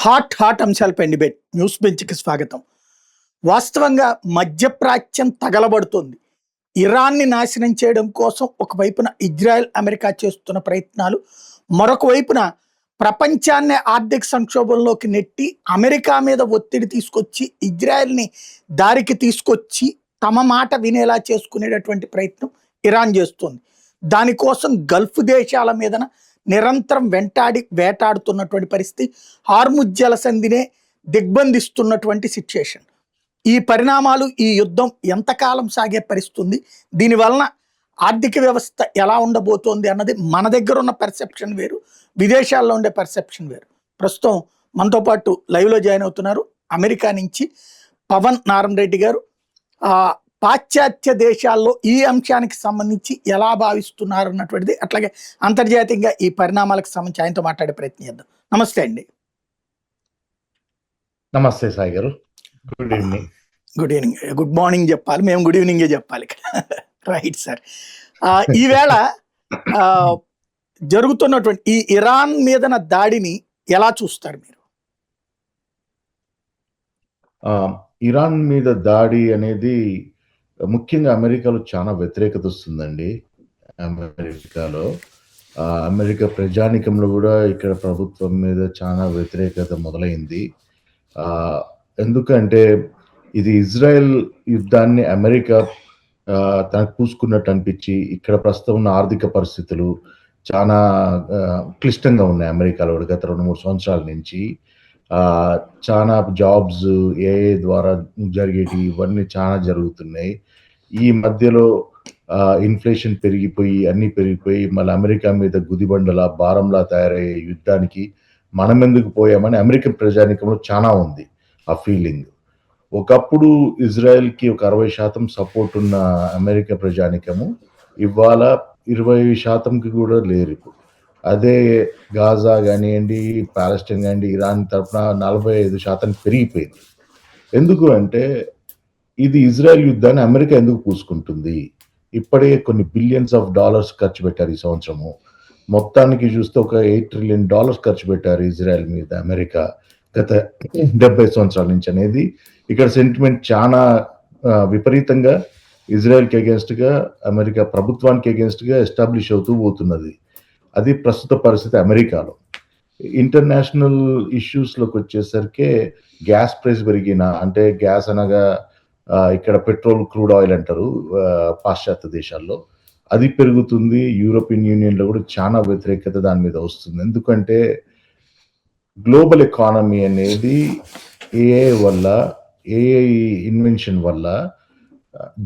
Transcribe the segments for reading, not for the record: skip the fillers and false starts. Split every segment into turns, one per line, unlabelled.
Hot అంశాలపై debate news బెంచ్కి స్వాగతం. వాస్తవంగా మధ్యప్రాచ్యం తగలబడుతోంది. ఇరాన్ని నాశనం చేయడం కోసం ఒకవైపున ఇజ్రాయెల్ అమెరికా చేస్తున్న ప్రయత్నాలు, మరొక వైపున ప్రపంచాన్ని ఆర్థిక సంక్షోభంలోకి నెట్టి అమెరికా మీద ఒత్తిడి తీసుకొచ్చి ఇజ్రాయెల్ని దారికి తీసుకొచ్చి తమ మాట వినేలా చేసుకునేటటువంటి ప్రయత్నం ఇరాన్ చేస్తుంది. దానికోసం గల్ఫ్ దేశాల మీదన నిరంతరం వేటాడుతున్నటువంటి పరిస్థితి, హార్ముజ్ జలసంధినే దిగ్బంధిస్తున్నటువంటి సిచ్యుయేషన్. ఈ పరిణామాలు, ఈ యుద్ధం ఎంతకాలం సాగే పరిస్థితుంది, దీనివలన ఆర్థిక వ్యవస్థ ఎలా ఉండబోతోంది అన్నది మన దగ్గర ఉన్న పర్సెప్షన్ వేరు, విదేశాల్లో ఉండే పర్సెప్షన్ వేరు. ప్రస్తుతం మనతో పాటు లైవ్లో జాయిన్ అవుతున్నారు అమెరికా నుంచి పవన్ నారాయణ రెడ్డి గారు. పాశ్చాత్య దేశాల్లో ఈ అంశానికి సంబంధించి ఎలా భావిస్తున్నారు అన్నటువంటిది, అట్లాగే అంతర్జాతీయంగా ఈ పరిణామాలకు సంబంధించి ఆయనతో మాట్లాడే ప్రయత్నం చేద్దాం. నమస్తే అండి.
నమస్తే సాయి గారు. Good evening.
గుడ్ మార్నింగ్ చెప్పాలి, మేము గుడ్ ఈవినింగే చెప్పాలి. Right sir. ఈవేళ జరుగుతున్నటువంటి ఈ ఇరాన్ మీదన దాడిని ఎలా చూస్తారు మీరు?
ఇరాన్ మీద దాడి అనేది ముఖ్యంగా అమెరికాలో చాలా వ్యతిరేకత వస్తుందండి. అమెరికాలో అమెరికా ప్రజానికంలో కూడా ఇక్కడ ప్రభుత్వం మీద చాలా వ్యతిరేకత మొదలైంది. ఎందుకంటే ఇది ఇజ్రాయెల్ యుద్ధాన్ని అమెరికా తనకు పూసుకున్నట్టు అనిపించి, ఇక్కడ ప్రస్తుతం ఉన్న ఆర్థిక పరిస్థితులు చాలా క్లిష్టంగా ఉన్నాయి అమెరికాలో గత 2-3 సంవత్సరాల నుంచి. చాలా జాబ్స్ ఏఐ ద్వారా జరిగేటి ఇవన్నీ చాలా జరుగుతున్నాయి. ఈ మధ్యలో ఇన్ఫ్లేషన్ పెరిగిపోయి అన్నీ పెరిగిపోయి మళ్ళీ అమెరికా మీద గుదిబండలా భారంలా తయారయ్యే యుద్ధానికి మనం ఎందుకు పోయామని అమెరికన్ ప్రజానికంలో చాలా ఉంది ఆ ఫీలింగ్. ఒకప్పుడు ఇజ్రాయెల్కి ఒక 60% సపోర్ట్ ఉన్న అమెరికా ప్రజానికము ఇవాళ 20%కి కూడా లేరు ఇప్పుడు. అదే గాజా కానివ్వండి, పాలెస్టైన్ కానివ్వండి, ఇరాన్ తరఫున 45% పెరిగిపోయింది. ఎందుకు అంటే ఇది ఇజ్రాయెల్ యుద్ధాన్ని అమెరికా ఎందుకు పూసుకుంటుంది? ఇప్పటికే కొన్ని బిలియన్స్ ఆఫ్ డాలర్స్ ఖర్చు పెట్టారు ఈ సంవత్సరము. మొత్తానికి చూస్తే ఒక $8 ట్రిలియన్ ఖర్చు పెట్టారు ఇజ్రాయెల్ మీద అమెరికా గత 70 సంవత్సరాల నుంచి అనేది ఇక్కడ సెంటిమెంట్ చాలా విపరీతంగా ఇజ్రాయెల్కి అగేన్స్ట్గా, అమెరికా ప్రభుత్వానికి అగేన్స్ట్గా ఎస్టాబ్లిష్ అవుతూ పోతున్నది. అది ప్రస్తుత పరిస్థితి అమెరికాలో. ఇంటర్నేషనల్ ఇష్యూస్లోకి వచ్చేసరికి గ్యాస్ ప్రైస్ పెరిగిన, అంటే గ్యాస్ అనగా ఇక్కడ పెట్రోల్, క్రూడ్ ఆయిల్ అంటారు పాశ్చాత్య దేశాల్లో, అది పెరుగుతుంది. యూరోపియన్ యూనియన్లో కూడా చాలా వ్యతిరేకత దాని మీద వస్తుంది. ఎందుకంటే గ్లోబల్ ఎకానమీ అనేది ఏఐ వల్ల, ఏఐ ఇన్వెన్షన్ వల్ల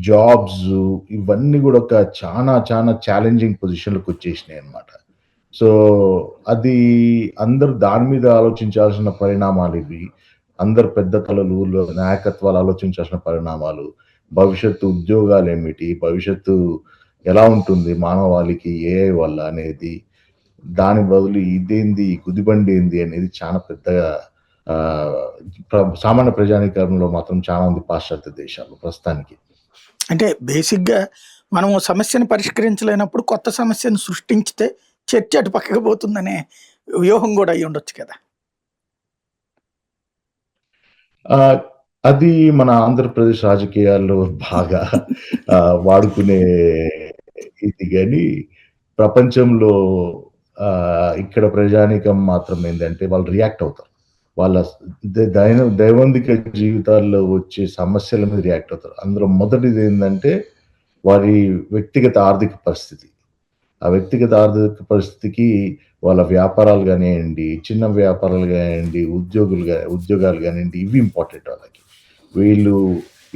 జాబ్స్ ఇవన్నీ కూడా ఒక చాలా ఛాలెంజింగ్ పొజిషన్లోకి వచ్చేసినాయి అన్నమాట. సో అది అందరు దాని మీద ఆలోచించాల్సిన పరిణామాలు ఇవి. అందరు పెద్ద తలలు, నాయకత్వాలు ఆలోచించాల్సిన పరిణామాలు. భవిష్యత్తు ఉద్యోగాలు ఏమిటి, భవిష్యత్తు ఎలా ఉంటుంది మానవాళికి ఏఐ వల్ల అనేది, దాని బదులు ఇదేంది, గుదిబండి ఏంది అనేది చాలా పెద్దగా సామాన్య ప్రజానీకరణలో మాత్రం చాలా ఉంది పాశ్చాత్య దేశాలు ప్రస్తుతానికి.
అంటే బేసిక్గా మనం సమస్యను పరిష్కరించలేనప్పుడు కొత్త సమస్యను సృష్టించితే చర్చ అటు పక్కకు పోతుందనే వ్యూహం కూడా అయ్యి ఉండొచ్చు కదా.
అది మన ఆంధ్రప్రదేశ్ రాజకీయాల్లో బాగా వాడుకునే ఇది, కానీ ప్రపంచంలో ఇక్కడ ప్రజానికం మాత్రం ఏంటంటే వాళ్ళు రియాక్ట్ అవుతారు. వాళ్ళ దైనందిక జీవితాల్లో వచ్చే సమస్యల మీద రియాక్ట్ అవుతారు. అందులో మొదటిది ఏంటంటే వారి వ్యక్తిగత ఆర్థిక పరిస్థితి. ఆ వ్యక్తిగత ఆర్థిక పరిస్థితికి వాళ్ళ వ్యాపారాలు కానివ్వండి, చిన్న వ్యాపారాలు కానివ్వండి, ఉద్యోగాలు కానివ్వండి, ఇవి ఇంపార్టెంట్ వాళ్ళకి. వీళ్ళు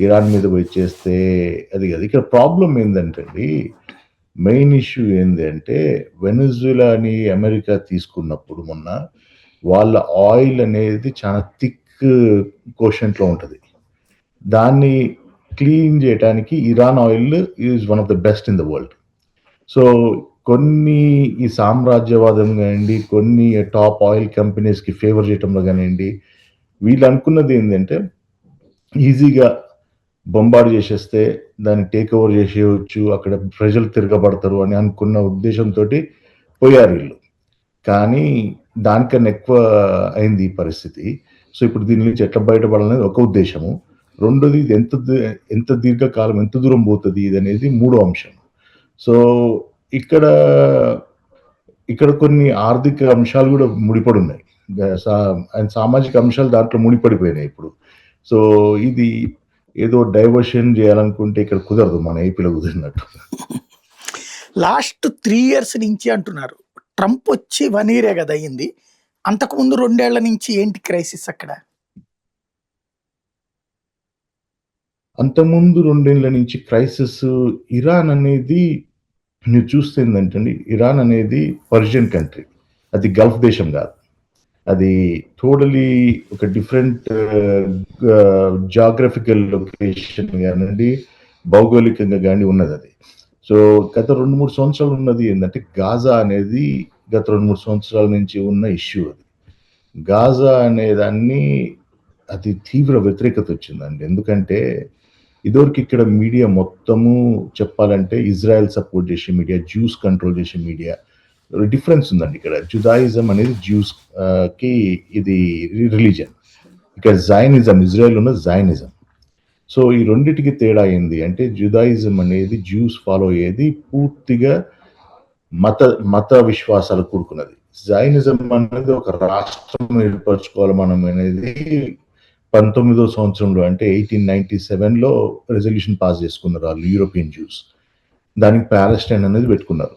ఇరాన్ మీద పోయి చేస్తే అది కాదు. ఇక్కడ ప్రాబ్లం ఏంటంటే మెయిన్ ఇష్యూ ఏంటి అంటే వెనెజులా అని అమెరికా తీసుకున్నప్పుడు మొన్న వాళ్ళ ఆయిల్ అనేది చాలా థిక్ కోషంట్లో ఉంటుంది. దాన్ని క్లీన్ చేయడానికి Iran oil is one of the best in the world. So కొన్ని ఈ సామ్రాజ్యవాదం కానివ్వండి, కొన్ని టాప్ ఆయిల్ కంపెనీస్కి ఫేవర్ చేయడంలో కానివ్వండి, వీళ్ళు అనుకున్నది ఏంటంటే ఈజీగా బొంబార్డ్ చేసేస్తే దాన్ని టేక్ ఓవర్ చేసేయచ్చు, అక్కడ ప్రజలు తిరగబడతారు అని అనుకున్న ఉద్దేశంతో పోయారు వీళ్ళు. కానీ దానికన్నా ఎక్కువ అయింది ఈ పరిస్థితి. సో, ఇప్పుడు దీని నుంచి ఎట్లా బయటపడాలనేది ఒక ఉద్దేశము. రెండోది ఇది ఎంత దీర్ఘకాలం, ఎంత దూరం పోతది ఇదనేది మూడో అంశం. సో, ఇక్కడ, ఇక్కడ కొన్ని ఆర్థిక అంశాలు గూడా ముడిపడున్నాయి. అండ్ సామాజిక అంశాలు దాంట్లో ముడిపడిపోయినాయి ఇప్పుడు. సో, ఇది ఏదో డైవర్షన్ జేయాలనుకుంటే ఇక్కడ కుదరదు. మన ఏపీలో కుదిరినట్టు.
లాస్ట్ 3 ఇయర్స్ నుంచి అంటున్నారు. ట్రంప్ వచ్చి 1 ఇయరే కదా అయింది. అంతకుముందు 2 ఏళ్ల నుంచి ఏంటి క్రైసిస్ అక్కడ?
అంతకుముందు 2 ఏళ్ల నుంచి క్రైసిస్ ఇరాన్ అనేది మీరు చూస్తే ఏందంటండి, ఇరాన్ అనేది పర్షియన్ కంట్రీ. అది గల్ఫ్ దేశం గాదు. అది టోటలీ ఒక డిఫరెంట్ జాగ్రఫికల్ లొకేషన్ గానండి, భౌగోళికంగా గాని ఉన్నదది. సో, గత 2, 3 సంవత్సరాలు ఉన్నది ఏందంటే, గాజా అనేది గత 2, 3 సంవత్సరాల నుంచి ఉన్న ఇష్యూ అది. గాజా అనేదాన్ని అది తీవ్ర వ్యతిరేకత వచ్చిందండి. ఎందుకంటే, ఇదివరకు ఇక్కడ మీడియా మొత్తము చెప్పాలంటే ఇజ్రాయెల్ సపోర్ట్ చేసే మీడియా, జ్యూస్ కంట్రోల్ చేసే మీడియా. డిఫరెన్స్ ఉందండి ఇక్కడ. జుదాయిజం అనేది కి ఇది రిలీజియన్. ఇక్కడ జైనిజం, ఇజ్రాయెల్ ఉన్న జైనిజం. సో, ఈ రెండిటికి తేడా ఏంది అంటే, జుదాయిజం అనేది జ్యూస్ ఫాలో అయ్యేది పూర్తిగా మత విశ్వాసాలు కూడుకున్నది. జైనిజం అనేది ఒక రాష్ట్రం ఏర్పరచుకోవాలి మనం అనేది 19వ సంవత్సరంలో, అంటే 1897లో రెజల్యూషన్ పాస్ చేసుకున్నారు వాళ్ళు, యూరోపియన్ జ్యూస్. దానికి పాలెస్టైన్ అనేది పెట్టుకున్నారు.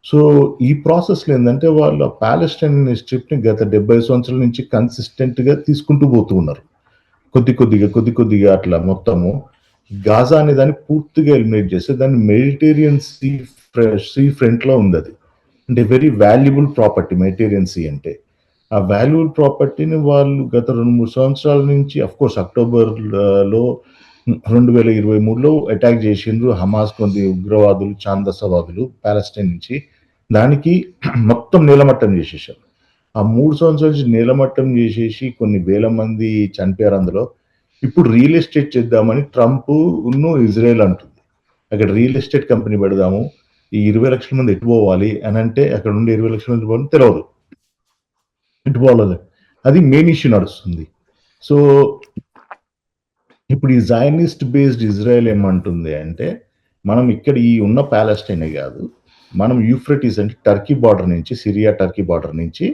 సో, ఈ ప్రాసెస్‌లో ఏందంటే, వాళ్ళు పాలెస్టైన్ అనే స్ట్రిప్‌ని గత 70 సంవత్సరాల నుంచి కన్సిస్టెంట్‌గా తీసుకుంటూ పోతూ ఉన్నారు. కొద్ది కొద్దిగా అట్లా మొత్తము. గాజా అనే దాన్ని పూర్తిగా ఎలిమినేట్ చేస్తే దాన్ని మెడిటేరియన్ సీ ఫ్రంట్‌లో ఉందది. అంటే very valuable property Mediterranean sea అంటే. ఆ వాల్యుబుల్ ప్రాపర్టీని వాళ్ళు గత 2, 3 సంవత్సరాల నుంచి అఫ్‌కోర్స్ అక్టోబర్‌లో 2023లో అటాక్ చేసిండ్రు హమాస్ కొంది ఉగ్రవాదులు, ఛాందసవాదులు పాలెస్టైన్ నుంచి. దానికి మొత్తం నేలమట్టం చేసేశారు. ఆ 3 సంవత్సరాల నుంచి నేలమట్టం చేసేసి కొన్ని వేల మంది చనిపోయారు అందులో. ఇప్పుడు రియల్ ఎస్టేట్ చేద్దామని ట్రంప్ ఇజ్రాయెల్ అంటుంది. అక్కడ రియల్ ఎస్టేట్ కంపెనీ పెడదాము. ఈ 20 లక్షల మంది ఎటు పోవాలి అని అంటే, అక్కడ ఉండే 20 లక్షల మంది పోవాలని తెలవదు. ఎటు పోవాలి అది మెయిన్ ఇష్యూ నడుస్తుంది. సో, ఇప్పుడు ఈ జైనిస్ట్ బేస్డ్ ఇజ్రాయెల్ ఏమంటుంది అంటే, మనం ఇక్కడ ఈ ఉన్న పాలెస్టైనే కాదు, మనం యూఫ్రటీస్ అంటే టర్కీ బార్డర్ నుంచి, సిరియా టర్కీ బార్డర్ నుంచి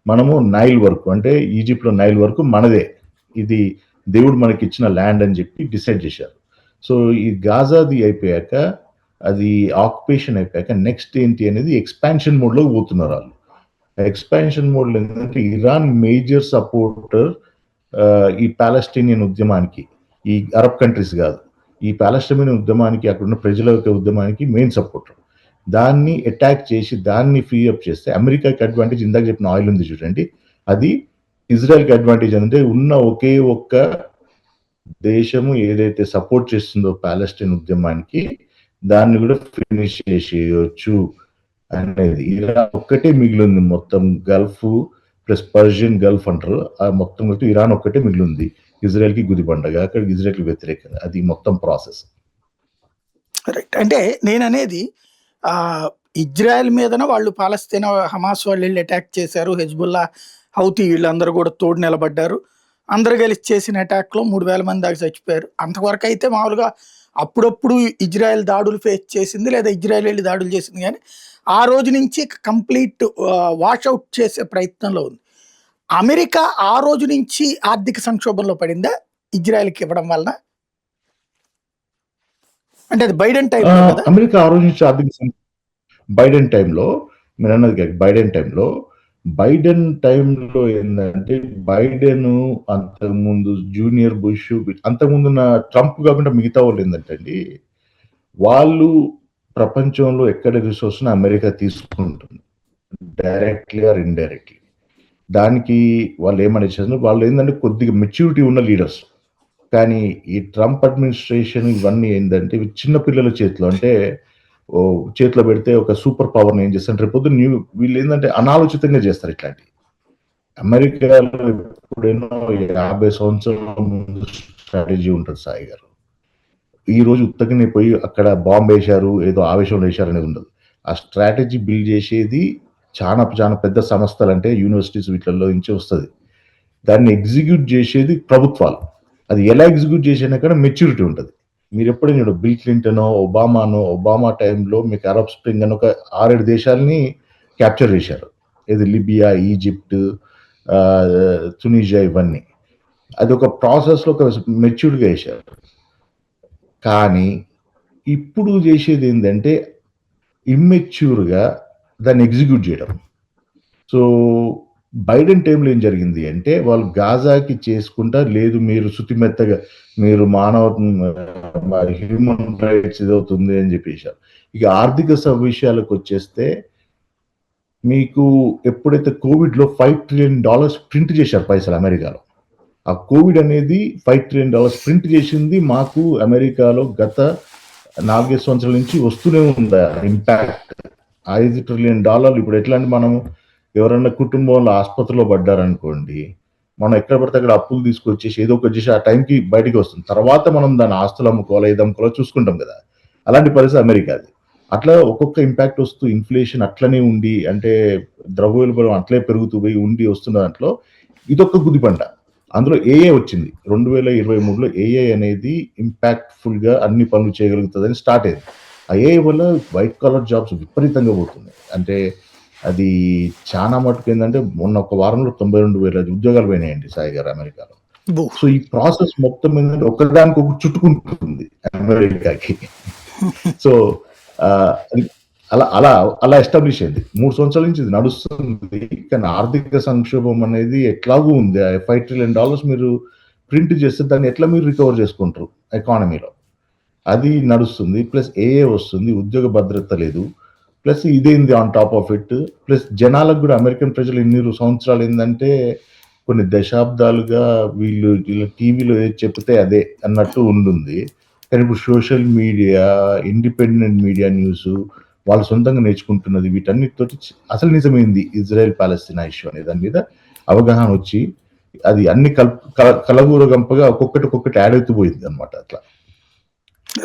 మనము నైల్ వరకు, అంటే ఈజిప్ట్‌లో నైల్ వరకు మనదే. ఇది దేవుడు మనకిచ్చిన ల్యాండ్ అని చెప్పి డిసైడ్ చేశారు. సో, ఈ గాజాది అయిపోయాక, అది ఆక్యుపేషన్ అయిపోయాక నెక్స్ట్ ఏంటి అనేది ఎక్స్పాన్షన్ మోడ్‌లోకి పోతున్నారు వాళ్ళు. ఎక్స్పాన్షన్ మోడ్‌లో ఏంటంటే, ఇరాన్ మేజర్ సపోర్టర్ ఈ పాలెస్టీనియన్ ఉద్యమానికి, ఈ అరబ్ కంట్రీస్ కాదు. ఈ పాలెస్టీనియన్ ఉద్యమానికి, అక్కడున్న ప్రజల యొక్క ఉద్యమానికి మెయిన్ సపోర్టర్. దాన్ని అటాక్ చేసి, దాన్ని ఫ్రీ అప్ చేస్తే అమెరికాకి అడ్వాంటేజ్. ఇందాక చెప్పిన ఆయిల్ ఉంది చూడండి, అది ఇజ్రాయెల్‌కి అడ్వాంటేజ్. అంటే ఉన్న ఒకే ఒక్క దేశము ఏదైతే సపోర్ట్ చేస్తుందో పాలెస్టైన్ ఉద్యమానికి, దాన్ని కూడా ఫినిష్ చేసేయొచ్చు అనేది. ఇరాన్ ఒక్కటే మిగిలింది మొత్తం గల్ఫ్ ప్లస్ పర్షియన్ గల్ఫ్ అంటారు. ఆ మొత్తం కలిపి ఇరాన్ ఒక్కటే మిగిలింది ఇజ్రాయెల్‌కి గుదిబండగా. అక్కడ ఇజ్రాయెల్‌కి వ్యతిరేకంగా. అది మొత్తం ప్రాసెస్.
రైట్. అంటే నేననేది ఇజ్రాయెల్ మీదన వాళ్ళు పాలస్తీనా, హమాస్ వాళ్ళు వెళ్ళి అటాక్ చేశారు. హెజ్బుల్లా, హౌతీ వీళ్ళందరూ కూడా తోడు నిలబడ్డారు. అందరూ కలిసి చేసిన అటాక్‌లో 3000 మంది దాకా చచ్చిపోయారు. అంతవరకు అయితే మామూలుగా అప్పుడప్పుడు ఇజ్రాయెల్ దాడులు ఫేస్ చేసింది, లేదా ఇజ్రాయెల్ వెళ్ళి దాడులు చేసింది. కానీ ఆ రోజు నుంచి కంప్లీట్ వాష్ అవుట్ చేసే ప్రయత్నంలో ఉంది. అమెరికా ఆ రోజు నుంచి ఆర్థిక సంక్షోభంలో పడిందా ఇజ్రాయెల్‌కి ఇవ్వడం వలన? అంటే అది బైడెన్ టైంలో కదా?
అమెరికా ఆ రోజు నుంచి బైడెన్ టైంలో, మీరన్నది కరెక్ట్. బైడెన్ టైంలో ఏందంటే, బైడెన్ అంతకుముందు జూనియర్ బుష్, అంతకుముందున్న ట్రంప్ కాకుండా మిగతా వాళ్ళు ఏందంటే అండి, వాళ్ళు ప్రపంచంలో ఎక్కడ రిసోర్స్‌ని అమెరికా తీసుకుంటుంది. Directly or indirectly. దానికి వాళ్ళు ఏమని చేశారు, వాళ్ళు ఏందంటే కొద్దిగా మెచ్యూరిటీ ఉన్న లీడర్స్. కానీ ఈ ట్రంప్ అడ్మినిస్ట్రేషన్ ఇవన్నీ ఏందంటే, ఇవి చిన్న పిల్లల చేతిలో, అంటే చేతిలో పెడితే ఒక సూపర్ పవర్‌ని ఏం చేస్తారు, రేపొద్దున వీళ్ళు ఏందంటే అనాలోచితంగా చేస్తారు ఇట్లాంటివి. అమెరికాలో ఎప్పుడైనా 50 సంవత్సరాల ముందు స్ట్రాటజీ ఉంటది సాయి గారు. ఈ రోజు ఉత్తగానే పోయి అక్కడ బాంబ్ వేశారు, ఏదో ఆవేశంలో వేశారు అనేది ఉండదు. ఆ స్ట్రాటజీ బిల్డ్ చేసేది చాలా చాలా పెద్ద సంస్థలు అంటే యూనివర్సిటీస్ వీటిల్లో నుంచి వస్తుంది. దాన్ని ఎగ్జిక్యూట్ చేసేది ప్రభుత్వాలు. అది ఎలా ఎగ్జిక్యూట్ చేసినా కానీ మెచ్యూరిటీ ఉంటుంది. మీరు ఎప్పుడైనా చూడండి, బిల్ క్లింటనో, ఒబామా టైంలో మీకు అరబ్ స్ప్రింగ్ అని ఒక 6-7 దేశాలని క్యాప్చర్ చేశారు. ఇది లిబియా, ఈజిప్ట్, తునీజియా, ఇవన్నీ. అది ఒక ప్రాసెస్లో ఒక మెచ్యూర్డ్గా వేశారు. కానీ ఇప్పుడు చేసేది ఏంటంటే ఇమ్మెచ్యూర్గా దాన్ని ఎగ్జిక్యూట్ చేయడం. సో బైడెన్ టైంలో ఏం జరిగింది అంటే వాళ్ళు గాజాకి చేసుకుంటా లేదు, మీరు శుతిమెత్తగా మీరు హ్యూమన్ రైట్స్ ఇదవుతుంది అని చెప్పేశారు. ఇక ఆర్థిక విషయాలకు వచ్చేస్తే మీకు ఎప్పుడైతే కోవిడ్లో $5 trillion ప్రింట్ చేశారు పైసలు అమెరికాలో. ఆ కోవిడ్ అనేది $5 trillion ప్రింట్ చేసింది మాకు అమెరికాలో గత 4 సంవత్సరాల నుంచి వస్తూనే ఉంది ఇంపాక్ట్. $5 trillion ఇప్పుడు ఎట్లా అంటే మనము ఎవరన్నా కుటుంబంలో ఆసుపత్రిలో పడ్డారనుకోండి, మనం ఎక్కడ పడితే అక్కడ అప్పులు తీసుకొచ్చేసి ఏదో ఒకటి చేసి ఆ టైంకి బయటికి వస్తుంది. తర్వాత మనం దాని ఆస్తులు అమ్ముకోవాలో ఏది అమ్ముకోవాలో చూసుకుంటాం కదా. అలాంటి పరిస్థితి అమెరికాది. అట్లా ఒక్కొక్క ఇంపాక్ట్ వస్తూ ఇన్ఫ్లేషన్ అట్లనే ఉండి, అంటే ద్రవ్యోల్బణం అట్లే పెరుగుతూ పోయి ఉండి వస్తున్న దాంట్లో ఇదొక్క గుదిపంట. అందులో ఏఏ వచ్చింది 2023లో. ఏఐ అనేది ఇంపాక్ట్ఫుల్ గా అన్ని పనులు చేయగలుగుతుందని స్టార్ట్ అయింది. ఆ ఏఐ వల్ల వైట్ కాలర్ జాబ్స్ విపరీతంగా పోతున్నాయి. అంటే అది చాలా మటుకు ఏంటంటే మొన్న ఒక వారంలో 92,000 ఉద్యోగాలు పోయినాయండి సాయి గారు అమెరికాలో. సో ఈ ప్రాసెస్ మొత్తం ఏంటంటే ఒకదానికి ఒకటి చుట్టుకుంటుంది అమెరికాకి. సో అలా అలా అలా ఎస్టాబ్లిష్ అయింది. 3 సంవత్సరాల నుంచి ఇది నడుస్తుంది. కానీ ఆర్థిక సంక్షోభం అనేది ఎట్లాగూ ఉంది. $5 trillion మీరు ప్రింట్ చేస్తే దాన్ని ఎట్లా మీరు రికవర్ చేసుకుంటారు ఎకానమీలో, అది నడుస్తుంది. ప్లస్ ఏఏ వస్తుంది, ఉద్యోగ భద్రత లేదు, ప్లస్ ఇదేంది on top of it. Plus జనాలకు కూడా అమెరికన్ ప్రజలు ఎన్ని సంవత్సరాలు ఏంటంటే కొన్ని దశాబ్దాలుగా వీళ్ళు టీవీలో ఏది చెప్తే అదే అన్నట్టు ఉంటుంది. కానీ ఇప్పుడు social media, independent media news వాళ్ళు సొంతంగా నేర్చుకుంటున్నది, వీటన్నిటితోటి అసలు నిజమైంది ఇజ్రాయెల్ పాలస్తీనా ఇష్యూ అనే దాని మీద అవగాహన వచ్చి అది అన్ని కలగూరగంపగా ఒక్కొక్కటి యాడ్ అవుతూ పోయింది అనమాట. అట్లా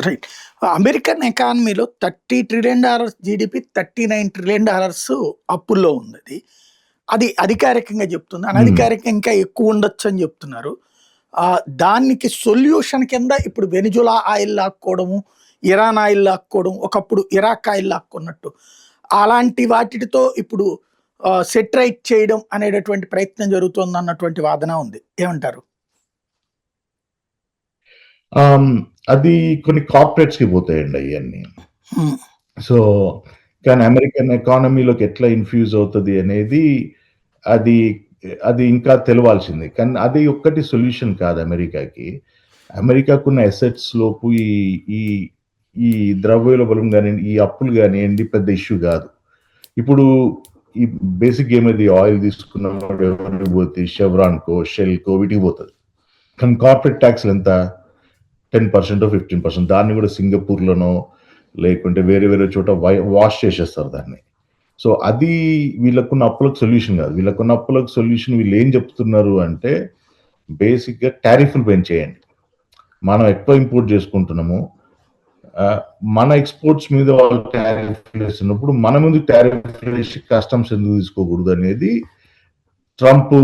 రైట్. అమెరికన్ ఎకానమీలో $30 trillion జీడిపి, $39 trillion అప్పుల్లో ఉంది. అది అధికారికంగా చెప్తుంది. అనధికారికంగా ఇంకా ఎక్కువ ఉండొచ్చు అని చెప్తున్నారు. దానికి సొల్యూషన్ కింద ఇప్పుడు వెనిజులా ఆయిల్ లాక్కోవడము, ఇరాన్ ఆయిల్ లాక్కోవడం, ఒకప్పుడు ఇరాక్ ఆయిల్ లాక్కున్నట్టు అలాంటి వాటితో ఇప్పుడు సెటరైట్ చేయడం అనేటటువంటి ప్రయత్నం జరుగుతుంది అన్నటువంటి వాదన ఉంది. ఏమంటారు?
అది కొన్ని కార్పొరేట్స్ కి పోతాయండి అవన్నీ. సో కానీ అమెరికన్ ఎకానమీలోకి ఎట్లా ఇన్ఫ్యూజ్ అవుతుంది అనేది అది ఇంకా తెలవాల్సింది. కానీ అది ఒక్కటి సొల్యూషన్ కాదు అమెరికాకి. అమెరికాకున్న అసెట్స్ లోపు ఈ ద్రవ్యోల్బణం కానివ్వండి, ఈ అప్పులు కానివ్వండి పెద్ద ఇష్యూ కాదు. ఇప్పుడు ఈ బేసిక్ ఏమైంది, ఆయిల్ తీసుకున్నప్పుడు ఎవరికి పోతే షెవ్రాన్కో, షెల్కో వీటికి పోతుంది. కానీ కార్పొరేట్ ట్యాక్స్లు ఎంత? 10% 15%. దాన్ని కూడా సింగపూర్లోనో లేకుంటే వేరే వేరే చోట వాష్ చేసేస్తారు దాన్ని. సో అది వీళ్ళకున్న అప్పులకు సొల్యూషన్ కాదు. వీళ్ళకున్న అప్పులకు సొల్యూషన్ వీళ్ళు ఏం చెప్తున్నారు అంటే బేసిక్గా టారిఫ్లు పెంచేయండి. మనం ఎక్కువ ఇంపోర్ట్ చేసుకుంటున్నాము, మన ఎక్స్పోర్ట్స్ మీద వాళ్ళు టారిఫ్లు వేస్తున్నప్పుడు మన ముందు టారిఫ్లు వేసి కస్టమ్స్ ఎందుకు తీసుకోకూడదు అనేది ట్రంప్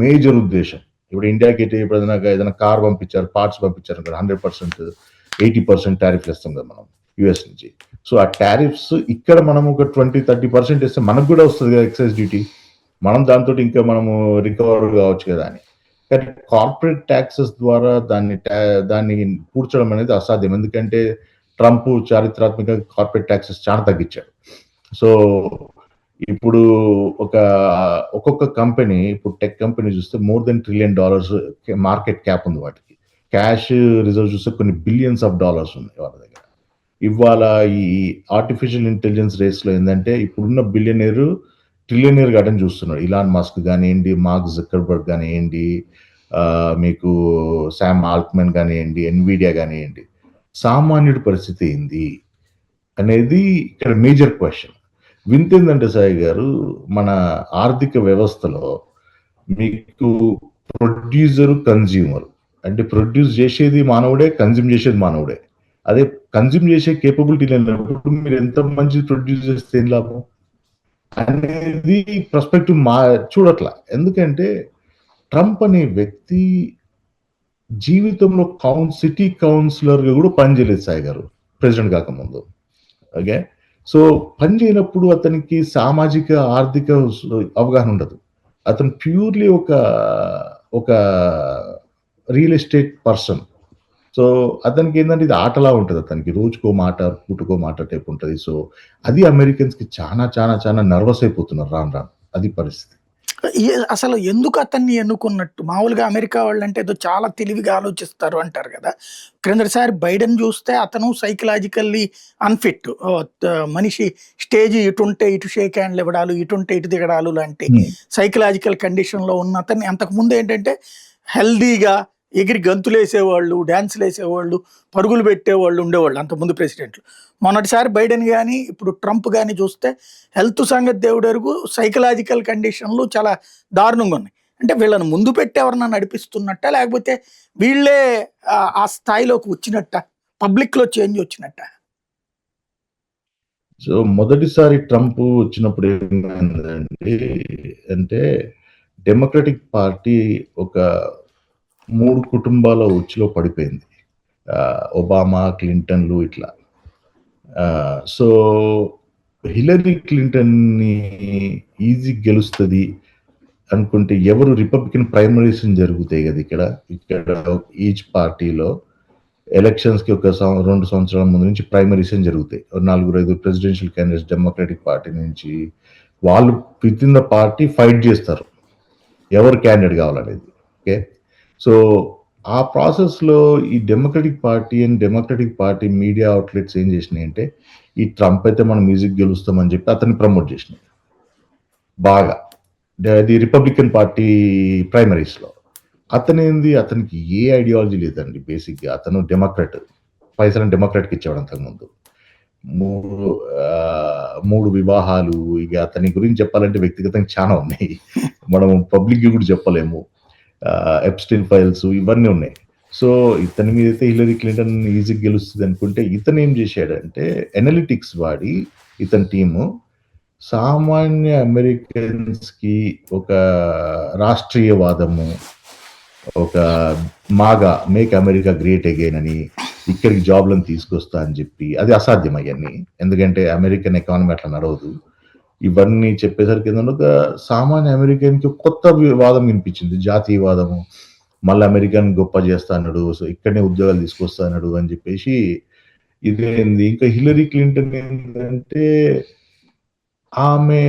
మేజర్ ఉద్దేశం. ఇప్పుడు ఇండియాకి ఇప్పుడు ఏదైనా కార్ పంపించారు, పార్ట్స్ పంపించారు కదా, 100% 80% టారిఫ్లు ఇస్తాం కదా మనం యుఎస్ నుంచి. సో ఆ టారిఫ్స్ ఇక్కడ మనం ఒక 20-30% ఇస్తే మనకు కూడా వస్తుంది కదా ఎక్సైజ్ డ్యూటీ. మనం దాంతో ఇంకా మనము రికవర్ కావచ్చు కదా అని. కానీ కార్పొరేట్ ట్యాక్సెస్ ద్వారా దాన్ని పూడ్చడం అనేది అసాధ్యం. ఎందుకంటే ట్రంప్ చారిత్రాత్మక కార్పొరేట్ ట్యాక్సెస్ చాలా తగ్గించాడు. సో ఇప్పుడు ఒక్కొక్క కంపెనీ, ఇప్పుడు టెక్ కంపెనీ చూస్తే more than $1 trillion market cap ఉంది వాటికి. క్యాష్ రిజర్వ్ చూస్తే కొన్ని బిలియన్స్ ఆఫ్ డాలర్స్ ఉన్నాయి వాళ్ళ దగ్గర. ఇవాళ ఈ ఆర్టిఫిషియల్ ఇంటెలిజెన్స్ రేస్లో ఏంటంటే ఇప్పుడున్న ట్రిలియనీర్ అటెండ్ చూస్తున్నాడు. ఇలాన్ మస్క్ కానివ్వండి, మార్క్ జక్కర్బర్గ్ కానివ్వండి, మీకు శామ్ ఆల్ట్మన్ కానివ్వండి, ఎన్విడియా కానివ్వండి. సామాన్యుడి పరిస్థితి ఏంది అనేది ఇక్కడ మేజర్ క్వశ్చన్. వింతేందంటే సాయి గారు, మన ఆర్థిక వ్యవస్థలో మీకు ప్రొడ్యూసరు, కన్జ్యూమర్, అంటే ప్రొడ్యూస్ చేసేది మానవుడే, కన్జ్యూమ్ చేసేది మానవుడే. అదే కన్జ్యూమ్ చేసే కేపబిలిటీ లేనప్పుడు మీరు ఎంత మంచి ప్రొడ్యూస్ చేస్తే ఏం లాభం? అనేది పర్స్పెక్టివ్ చూడట్లా. ఎందుకంటే ట్రంప్ అనే వ్యక్తి జీవితంలో సిటీ కౌన్సిలర్‌గా గూడా పనిచేయలేదు సాయి గారు. ప్రెసిడెంట్ కాకముందు. ఓకే. సో, పని చేయనప్పుడు అతనికి సామాజిక, ఆర్థిక అవగాహన ఉండదు. అతను ప్యూర్‌లీ ఒక రియల్ ఎస్టేట్ పర్సన్. సో, అతనికేందంటే ఇది ఆటలా ఉంటది అతనికి. రోజుకో మాట, పూటకో మాట టైప్ ఉంటది. సో, అది అమెరికన్స్‌కి చాలా నర్వస్ అయిపోతున్నారు రాను రాను. అది పరిస్థితి.
అసలు ఎందుకు అతన్ని ఎన్నుకున్నట్టు? మామూలుగా అమెరికా వాళ్ళంటే ఏదో చాలా తెలివిగా ఆలోచిస్తారు అంటారు గదా! క్రిందటిసారి బైడెన్ జూస్తే అతను సైకలాజికల్లీ అన్‌ఫిట్. మనిషి స్టేజ్ ఇటుంటే ఇటు షేక్ హ్యాండ్‌లు ఇవ్వడాలు, ఇటుంటే ఇటు దిగడాలు లాంటి
హ్మ్.
సైకలాజికల్ కండిషన్‌లో ఉన్న అతన్ని అంతకుముందేంటంటే హెల్తీగా ఎగిరి గంతులేసేవాళ్ళు, డాన్సులేసేవాళ్ళు, పరుగులు పెట్టేవాళ్ళు ఉండేవాళ్ళు అంతకుముందు ప్రెసిడెంట్లు. మొన్నటిసారి బైడెన్ గాని, ఇప్పుడు ట్రంప్ గాని చూస్తే హెల్త్ సంగతి దేవుడెరుగు, సైకలాజికల్ కండిషన్‌లు చాలా దారుణంగున్నాయి. అంటే వీళ్ళని ముందు పెట్టి ఎవరన్నా నడిపిస్తున్నట్టా? లేకపోతే వీళ్ళే ఆ స్థాయిలోకి వచ్చినట్టా? పబ్లిక్‌లో చేంజ్ వచ్చినట్టా?
సో, మొదటిసారి ట్రంప్ వచ్చినప్పుడు ఏమైందంటే, అంటే డెమోక్రటిక్ పార్టీ ఒక 3 కుటుంబాల ఉచ్చులో పడిపోయింది. ఒబామా, క్లింటన్‌లు ఇట్లా. సో, హిల్లరీ క్లింటన్‌ని ఈజీగా గెలుస్తది అనుకుంటే ఎవరు రిపబ్లికన్ ప్రైమరీస్ జరుగుతాయి గదా! ఇక్కడ ఈచ్ పార్టీలో ఎలక్షన్స్‌కి ఒక 2 సంవత్సరాల ముందు నుంచి ప్రైమరీస్ అని జరుగుతాయి. 4, 5 ప్రెసిడెన్షియల్ క్యాండిడేట్స్ డెమోక్రాటిక్ పార్టీ నుంచి వాళ్ళు వితిన్ ద పార్టీ ఫైట్ జేస్తారు. ఎవరు క్యాండిడేట్ కావాలనేది. ఓకే. సో, ఆ ప్రాసెస్‌లో ఈ డెమోక్రాటిక్ పార్టీ మీడియా అవుట్‌లెట్స్ ఏం జేసినాయంటే, ఈ ట్రంప్ అయితే మనం ఈజీగా గెలుస్తామని జెప్పి అతన్ని ప్రమోట్ జేసినాయి. బాగా. అది రిపబ్లికన్ పార్టీ ప్రైమరీస్‌లో. అతనికి ఏ ఐడియాలజీ లేదండి బేసిక్‌గా. అతను డెమోక్రాట్. పైసలను డెమోక్రాట్‌కి ఇచ్చేవాడు అంతకుముందు. 3 వివాహాలు ఇగ అతని గురించి చెప్పాలంటే వ్యక్తిగతంగా చాలా ఉన్నాయి. మనం పబ్లిక్‌గా కూడా చెప్పలేము. ఎప్‌స్టైన్ ఫైల్స్ ఇవన్నీ ఉన్నాయి. సో, ఇతని మీదైతే హిల్లరీ క్లింటన్ ఈజీగా గెలుస్తది అనుకుంటే, ఇతనేం జేశాడంటే అనలిటిక్స్ వాడి ఇతని టీము సామాన్య అమెరికన్స్‌కి ఒక రాష్ట్రీయవాదము, ఒక మేక్ అమెరికా గ్రేట్ అగైన్ అని, ఇక్కడికి జాబ్‌లను తీసుకొస్తా అని జెప్పి, అది అసాధ్యం అయన్నీ. ఎందుకంటే అమెరికన్ ఎకానమీ అట్లా నడవదు. ఇవన్నీ చెప్పేసరికి ఏందంటే ఒక సామాన్య అమెరికన్‌కి కొత్త వాదం వినిపించింది. జాతీయవాదము. మళ్ళీ అమెరికాని గొప్ప చేస్తా అన్నాడు. సో, ఇక్కడనే ఉద్యోగాలు తీసుకొస్తా అన్నాడు అని జెప్పేసి ఇదేంది. ఇంకా హిల్లరీ క్లింటన్ ఏంటంటే ఆమె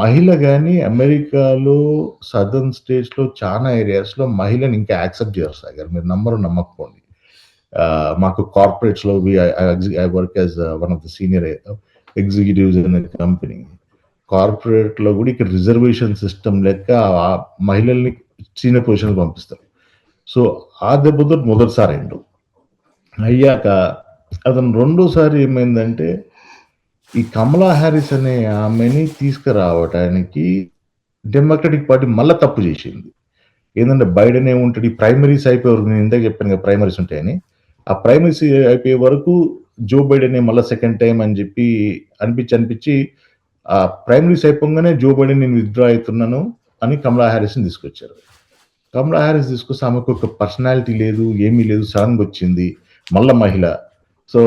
మహిళ గాని అమెరికాలో సదర్న్ స్టేట్స్‌లో చానా ఏరియాస్‌లో మహిళని ఇంకా యాక్సెప్ట్ చేయరు సాగర్. మీరు నమ్మరు నమ్మకపోండి. మాకు కార్పొరేట్స్‌లో I work as one of the senior executives in a company. కార్పొరేట్‌లో గూడా ఇక్కడ రిజర్వేషన్ సిస్టమ్ లెక్క ఆ మహిళల్ని సీనియర్ పొజిషన్‌కి పంపిస్తారు. సో, ఆ దెబ్బతో మొదటిసారి అయిండు. అయ్యాక అతను రెండోసారి ఏమైందంటే ఈ కమలా హారిస్ అనే ఆమెని తీసుకురావటానికి డెమోక్రటిక్ పార్టీ మళ్ళా తప్పు చేసింది. ఏందంటే బైడెన్ ఏముంటాడు, ఈ ప్రైమరీస్ అయిపోయే వరకు నేను ఇందాక చెప్పాను కదా ప్రైమరీస్ ఉంటాయని. ఆ ప్రైమరీస్ అయిపోయే వరకు జో బైడెనే మళ్ళా సెకండ్ టైమ్ అని చెప్పి అనిపించి ఆ ప్రైమరీస్ అయిపోగానే జో బైడెన్ నేను విత్‌డ్రా అయితున్నాను అని కమలా హారిస్‌ని తీసుకొచ్చారు. కమలా హారిస్ తీసుకొస్తే ఆమెకు ఒక పర్సనాలిటీ లేదు, ఏమీ లేదు. సడెన్‌గా వచ్చింది. మళ్ళా మహిళ. సో,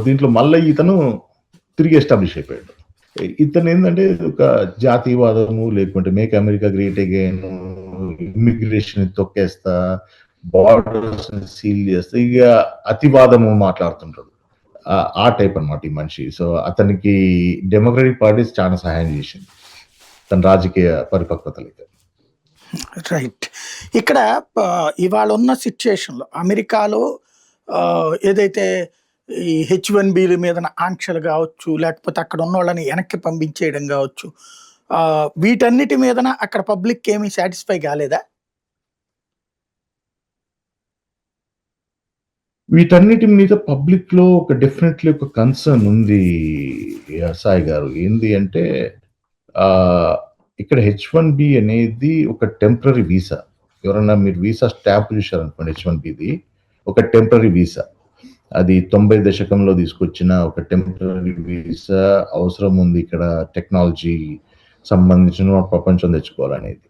దీంట్లో మళ్ళా ఇతను తిరిగి ఎస్టాబ్లిష్ అయిపోయాడు. ఇతనేందంటే ఒక జాతీయవాదము, లేకుంటే make America great again, immigration తొక్కేస్తా, బార్డర్స్‌ని సీల్ చేస్తా, ఇగ అతివాదము మాట్లాడుతుంటాడు. ఆ టైప్ అన్నమాట ఈ మనిషి. సో, అతనికి డెమోక్రాటిక్ పార్టీస్ చాలా సహాయం చేసింది. తన రాజకీయ పరిపక్వతలకి.
రైట్. ఇక్కడ ఇవాళున్న సిట్యుయేషన్‌లో అమెరికాలో ఏదైతే ఈ హెచ్-1బీల మీదన ఆంక్షలు గావచ్చు, లేకపోతే అక్కడ ఉన్నోళ్ళని వెనక్కి పంపించేయడం గావచ్చు, వీటన్నిటి మీదన అక్కడ పబ్లిక్ ఏమీ సాటిస్ఫై గాలేదా?
వీటన్నిటి మీద పబ్లిక్‌లో డెఫినెట్‌లీ ఒక కన్సర్న్ ఉంది సాయి గారు. ఏంది అంటే ఆహ్, ఇక్కడ హెచ్-1బీ అనేది ఒక టెంపరరీ వీసా. ఎవరన్నా మీరు వీసా స్టాంప్ చూసారనుకోండి హెచ్-1బీది, ఒక టెంపరరీ వీసా. అది 90 దశకంలో తీసుకొచ్చిన ఒక టెంపరరీ వీసా అవసరం ఉంది ఇక్కడ టెక్నాలజీ సంబంధించిన ప్రపంచం తెచ్చుకోవాలనేది.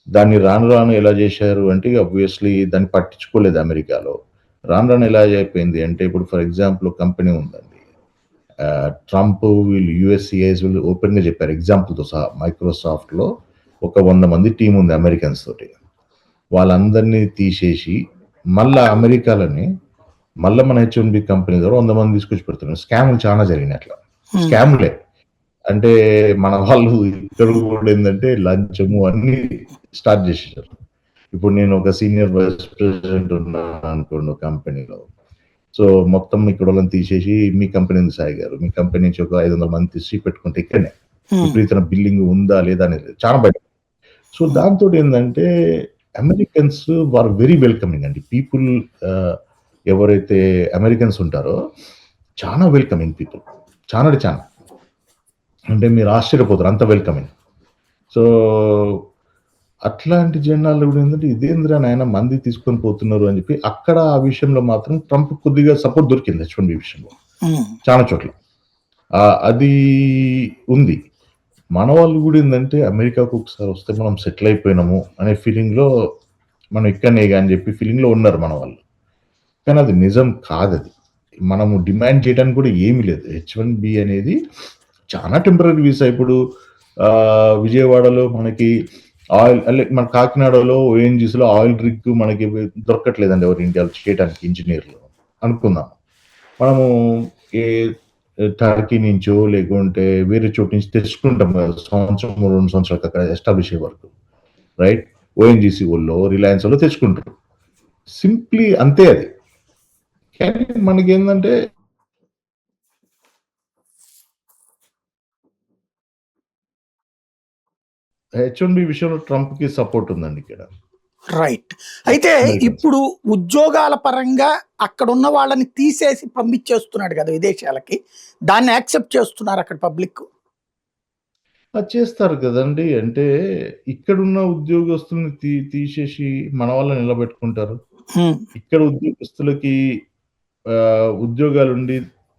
దాన్ని రాను రాను ఎలా చేశారు అంటే ఆబ్వియస్లీ దాన్ని పట్టించుకోలేదు అమెరికాలో. రాను రాను ఎలా అయిపోయింది అంటే ఇప్పుడు ఫర్ ఎగ్జాంపుల్ ఒక కంపెనీ ఉందండి. ట్రంప్ వీళ్ళు యూఎస్సిఐస్ వీళ్ళు ఓపెన్గా చెప్పారు ఎగ్జాంపుల్తో సహా. మైక్రోసాఫ్ట్లో ఒక 100 మంది టీం ఉంది అమెరికన్స్ తోటి. వాళ్ళందరినీ తీసేసి మళ్ళా అమెరికాలోని మళ్ళీ మన H1B కంపెనీ ద్వారా 100 మంది తీసుకొచ్చి పెడుతున్నారు. స్కామ్లు చాలా జరిగినాయి అట్లా. స్కామ్లే అంటే మన వాళ్ళు ఇక్కడ కూడా ఏంటంటే లంచము అన్ని స్టార్ట్ చేసేసారు. ఇప్పుడు నేను ఒక సీనియర్ వైస్ ప్రెసిడెంట్ ఉన్నాను అనుకోండి కంపెనీలో. సో మొత్తం ఇక్కడ వాళ్ళని తీసేసి మీ కంపెనీ ఉంది సాయి గారు, మీ కంపెనీ నుంచి ఒక 500 మంది తీసి పెట్టుకుంటే ఇక్కడనే విపరీతమైన బిల్లింగ్ ఉందా లేదా అనేది చాలా బయట. సో దాంతో ఏంటంటే అమెరికన్స్ ఆర్ వెరీ వెల్కమింగ్ అండి. పీపుల్ ఎవరైతే అమెరికన్స్ ఉంటారో చాలా వెల్కమింగ్ పీపుల్, చాలా చాలా అంటే మీరు ఆశ్చర్యపోతారు అంత వెల్కమింగ్. సో అట్లాంటి జనాలు కూడా ఏంటంటే ఇదేంద్రా నాయన మంది తీసుకొని పోతున్నారు అని చెప్పి అక్కడ ఆ విషయంలో మాత్రం ట్రంప్ కొద్దిగా సపోర్ట్ దొరికింది H1B విషయంలో చాలా చోట్ల. అది ఉంది. మన వాళ్ళు కూడా ఏంటంటే అమెరికాకు ఒకసారి వస్తే మనం సెటిల్ అయిపోయినాము అనే ఫీలింగ్లో మనం ఇక్కడనే అని చెప్పి ఫీలింగ్లో ఉన్నారు మన వాళ్ళు. కానీ అది నిజం కాదు. అది మనము డిమాండ్ చేయడానికి కూడా ఏమీ లేదు. H1B అనేది చాలా టెంపరీ వీసా. ఇప్పుడు విజయవాడలో మనకి ఆయిల్ మన కాకినాడలో ONGCలో ఆయిల్ రిగ్ మనకి దొరకట్లేదండి ఎవరు ఇండియాలో చేయడానికి ఇంజనీర్లు అనుకుందాం. మనము ఏ టర్కీ నుంచో లేకుంటే వేరే చోటు నుంచి తెచ్చుకుంటాం కదా, సంవత్సరం 2 సంవత్సరాలకు అక్కడ ఎస్టాబ్లిష్ అయ్యే వరకు, రైట్? ONGC వాళ్ళు రిలయన్స్ వాళ్ళు తెచ్చుకుంటారు. సింప్లీ అంతే అది. కానీ మనకి ఏంటంటే H1B విషయంలో ట్రంప్ కి సపోర్ట్ ఉందండి ఇక్కడ.
రైట్. అయితే ఇప్పుడు ఉద్యోగాల పరంగా అక్కడ ఉన్న వాళ్ళని తీసేసి పంపించేస్తున్నాడు కదా విదేశాలకి, దాన్ని యాక్సెప్ట్ చేస్తున్నారు అక్కడ పబ్లిక్.
అది చేస్తారు కదండి. అంటే ఇక్కడున్న ఉద్యోగస్తుల్ని తీసేసి మన వాళ్ళని నిలబెట్టుకుంటారు. ఇక్కడ ఉద్యోగస్తులకి ఉద్యోగాలుండి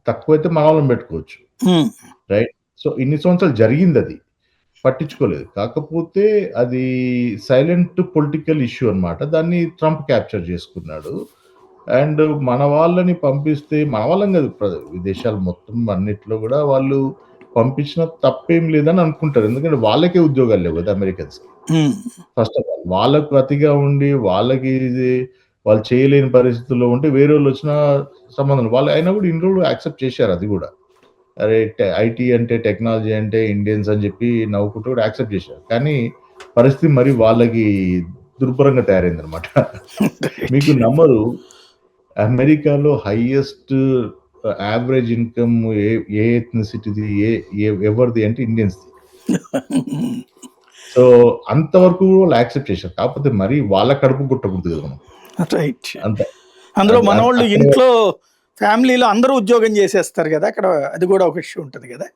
తక్కువైతే మన వాళ్ళని పెట్టుకోవచ్చు, రైట్? సో ఇన్ని సంవత్సరాలు జరిగింది, అది పట్టించుకోలేదు. కాకపోతే అది సైలెంట్ పొలిటికల్ ఇష్యూ అన్నమాట. దాన్ని ట్రంప్ క్యాప్చర్ చేసుకున్నాడు. అండ్ మన వాళ్ళని పంపిస్తే మన వాళ్ళని కాదు, విదేశాలు మొత్తం అన్నిట్లో కూడా వాళ్ళు పంపించిన తప్పేం లేదని అనుకుంటారు. ఎందుకంటే వాళ్ళకే ఉద్యోగాలు లేవు కదా అమెరికన్స్కి. ఫస్ట్ ఆఫ్ ఆల్ వాళ్ళకు అతిగా ఉండి వాళ్ళకి వాళ్ళు చేయలేని పరిస్థితుల్లో ఉంటే వేరే వాళ్ళు వచ్చిన సంబంధం వాళ్ళు అయినా కూడా ఇన్ని రోజులు యాక్సెప్ట్ చేశారు. అది కూడా అరే ఐటీ అంటే టెక్నాలజీ అంటే ఇండియన్స్ అని చెప్పి నవ్వుకుంటూ కూడా యాక్సెప్ట్ చేశారు. కానీ పరిస్థితి మరి వాళ్ళకి దుర్భరంగా తయారైంది అనమాట. మీకు నమ్మరు, అమెరికాలో హైయెస్ట్ యావరేజ్ ఇన్కమ్ ఏ ఎథ్నిసిటీది ఎవరిది అంటే ఇండియన్స్ది. సో అంతవరకు వాళ్ళు యాక్సెప్ట్ చేశారు. కాకపోతే మరి వాళ్ళ కడుపు గుట్టకూడదు కదా మనం.
రైట్. అందులో మన వాళ్ళు ఇంట్లో ఫ్యామిలీలో అందరూ ఉద్యోగం చేసేస్తారు కదా అక్కడ, అది కూడా ఒక ఇష్యూ ఉంటుంది కదా.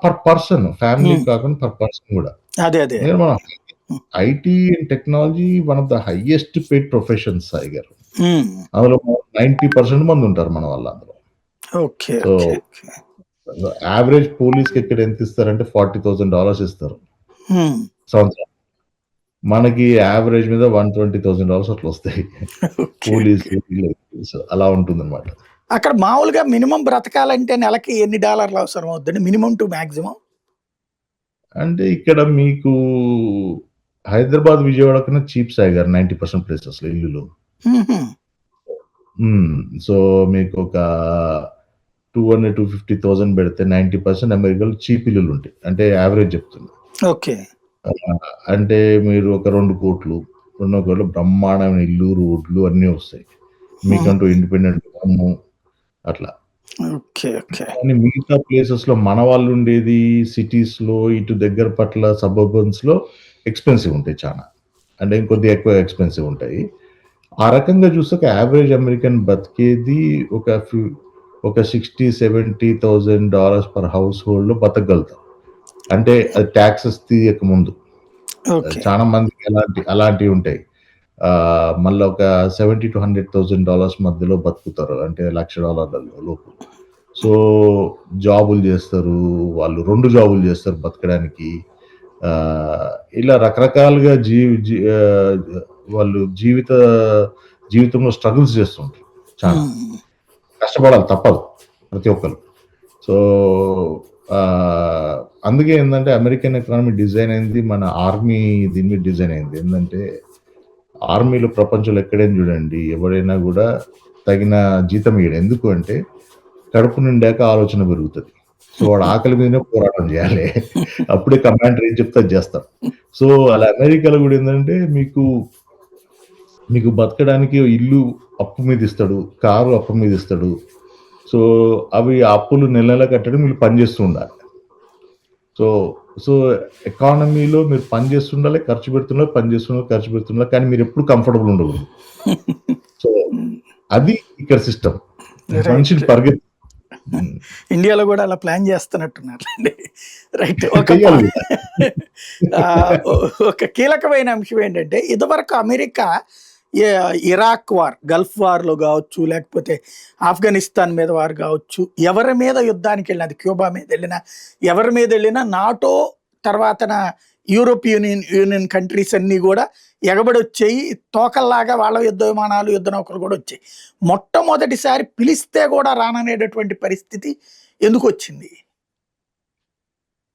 పర్ పర్సన్, ఫ్యామిలీ కాకుండా పర్ పర్సన్ కూడా.
అదే అదే
మనం IT and technology one of the highest paid professions Sai గారు. అందులో 90% మంది ఉంటారు మన వాళ్ళు అందులో.
ఓకే.
సో యావరేజ్ పోలీస్కి ఇక్కడ ఎంత ఇస్తారంటే $40,000 ఇస్తారు సంవత్సరం. మనకి యావరేజ్ మీద $120,000 అట్లా వస్తాయి పోలీసు. అలా ఉంటుంది అనమాట.
అక్కడ మామూలుగా మినిమం బ్రతకాలంటే నెలకి ఎన్ని డాలర్లు అవసరం అవుతుంది మినిమం టు మాక్సిమం?
అంటే ఇక్కడ మీకు హైదరాబాద్ విజయవాడ కన్నా చీప్ సాయి గారు 90% ప్లేసెస్ లో ఇల్లులు. సో మీకు ఒక 200-250,000 పెడితే 90% అమెరికాలో చీప్ ఇల్లులు ఉంటాయి. అంటే యావరేజ్ చెప్తున్నా.
ఓకే.
అంటే మీరు ఒక 2 కోట్లు బ్రహ్మాండమైన ఇల్లు, రోడ్లు అన్నీ వస్తాయి. మీకంటూ ఇండిపెండెంట్ హోము అట్లా. కానీ మిగతా ప్లేసెస్ లో మన వాళ్ళు ఉండేది సిటీస్ లో ఇటు దగ్గర పట్ల సబర్బన్స్ లో ఎక్స్పెన్సివ్ ఉంటాయి చాలా. అంటే ఇంకొద్ది ఎక్కువ ఎక్స్పెన్సివ్ ఉంటాయి. ఆ రకంగా చూస్తే యావరేజ్ అమెరికన్ బతికేది ఒక $60,000-70,000 పర్ హౌస్ హోల్డ్ లో బతకగలుగుతాం. అంటే అది ట్యాక్సెస్ తీయక ముందు. చాలా మందికి అలాంటివి ఉంటాయి. మళ్ళీ ఒక $70,000-100,000 మధ్యలో బతుకుతారు, అంటే $1,00,000 లోపు. సో జాబులు చేస్తారు వాళ్ళు, 2 జాబులు చేస్తారు బతకడానికి. ఇలా రకరకాలుగా వాళ్ళు జీవితంలో స్ట్రగుల్స్ చేస్తుంటారు. చాలా
ఉమ్.
కష్టపడాలి, తప్పదు ప్రతి ఒక్కరు. సో అందుకే ఏంటంటే అమెరికన్ ఎకానమీ డిజైన్ అయింది, మన ఆర్మీ దీని మీద డిజైన్ అయింది. ఏంటంటే ఆర్మీలో ప్రపంచంలో ఎక్కడైనా చూడండి, ఎవరైనా కూడా తగిన జీతం ఇయ్యడు. ఎందుకు అంటే కడుపు నిండాక ఆలోచన పెరుగుతుంది. సో వాడు ఆకలి మీదనే పోరాటం చేయాలి. అప్పుడే కమాండర్ ఏం చెప్తే అది చేస్తాం. సో అలా అమెరికాలో కూడా ఏంటంటే మీకు బతకడానికి ఇల్లు అప్పు మీద ఇస్తాడు, కారు అప్పు మీద ఇస్తాడు. సో అవి ఆ అప్పులు నెల నెల కట్టడం మీరు పని చేస్తూ ఉండాలి. సో సో ఎకానమీలో మీరు పని చేస్తుండాలి, ఖర్చు పెడుతున్నారు, పని చేస్తున్నారు, ఖర్చు పెడుతున్నారు, కానీ మీరు ఎప్పుడు కంఫర్టబుల్ ఉండకూడదు. సో అది ఇక్కడ సిస్టమ్. మనిషిని
రైట్.
పరిగెత్తి
ఇండియాలో కూడా అలా ప్లాన్ చేస్తున్నట్టున్నారు. రైట్.
చెయ్యాలి.
ఒక కీలకమైన అంశం ఏంటంటే ఇదివరకు అమెరికా ఇరాక్ వార్, గల్ఫ్ వార్లో కావచ్చు, లేకపోతే ఆఫ్ఘనిస్తాన్ మీద వార్ కావచ్చు, ఎవరి మీద యుద్ధానికి వెళ్ళినా, అది క్యూబా మీద వెళ్ళినా, ఎవరి మీద వెళ్ళినా నాటో తర్వాత యూరోపియన్ కంట్రీస్ అన్నీ కూడా ఎగబడి వచ్చాయి. తోకల్లాగా వాళ్ళ యుద్ధ విమానాలు, యుద్ధ నౌకలు కూడా వచ్చాయి. మొట్టమొదటిసారి పిలిస్తే కూడా రాననేటటువంటి పరిస్థితి ఎందుకు వచ్చింది?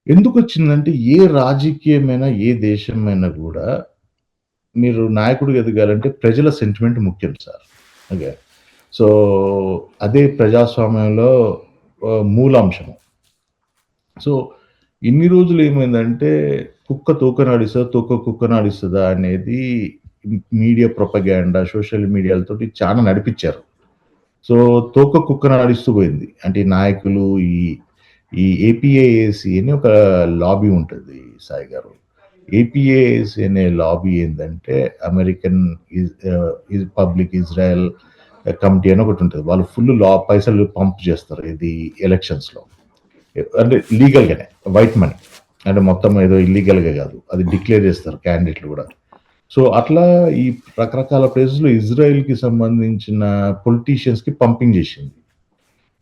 ఎందుకు వచ్చిందంటే ఏ రాజకీయమైనా, ఏ దేశమైనా కూడా మీరు నాయకుడిగా ఎదగాలంటే ప్రజల సెంటిమెంట్ ముఖ్యం సార్. ఓకే. సో అదే ప్రజాస్వామ్యంలో మూలాంశం. సో ఇన్ని రోజులు ఏమైందంటే కుక్క తోకనాడిస్తుందా, తోక కుక్కనాడిస్తుందా అనేది మీడియా ప్రొపగాండా, సోషల్ మీడియాలతోటి చాలా నడిపించారు. సో తోక కుక్కనాడిస్తూ పోయింది. అంటే ఈ నాయకులు ఈ ఏపీఏఏసి అని ఒక లాబీ ఉంటుంది సాయి గారు. ఏపీఏఏసి అనే లాబీ ఏంటంటే అమెరికన్ పబ్లిక్ ఇజ్రాయెల్ కమిటీ అని ఒకటి ఉంటుంది. వాళ్ళు ఫుల్ పైసలు పంప్ చేస్తారు ఇది ఎలక్షన్స్లో. అంటే లీగల్గానే, వైట్ మనీ, అంటే మొత్తం ఏదో ఇల్లీగల్గా కాదు, అది డిక్లేర్ చేస్తారు క్యాండిడేట్లు కూడా. సో అట్లా ఈ రకరకాల ప్లేసెస్లో ఇజ్రాయెల్కి సంబంధించిన పొలిటీషియన్స్కి పంపింగ్ చేసింది.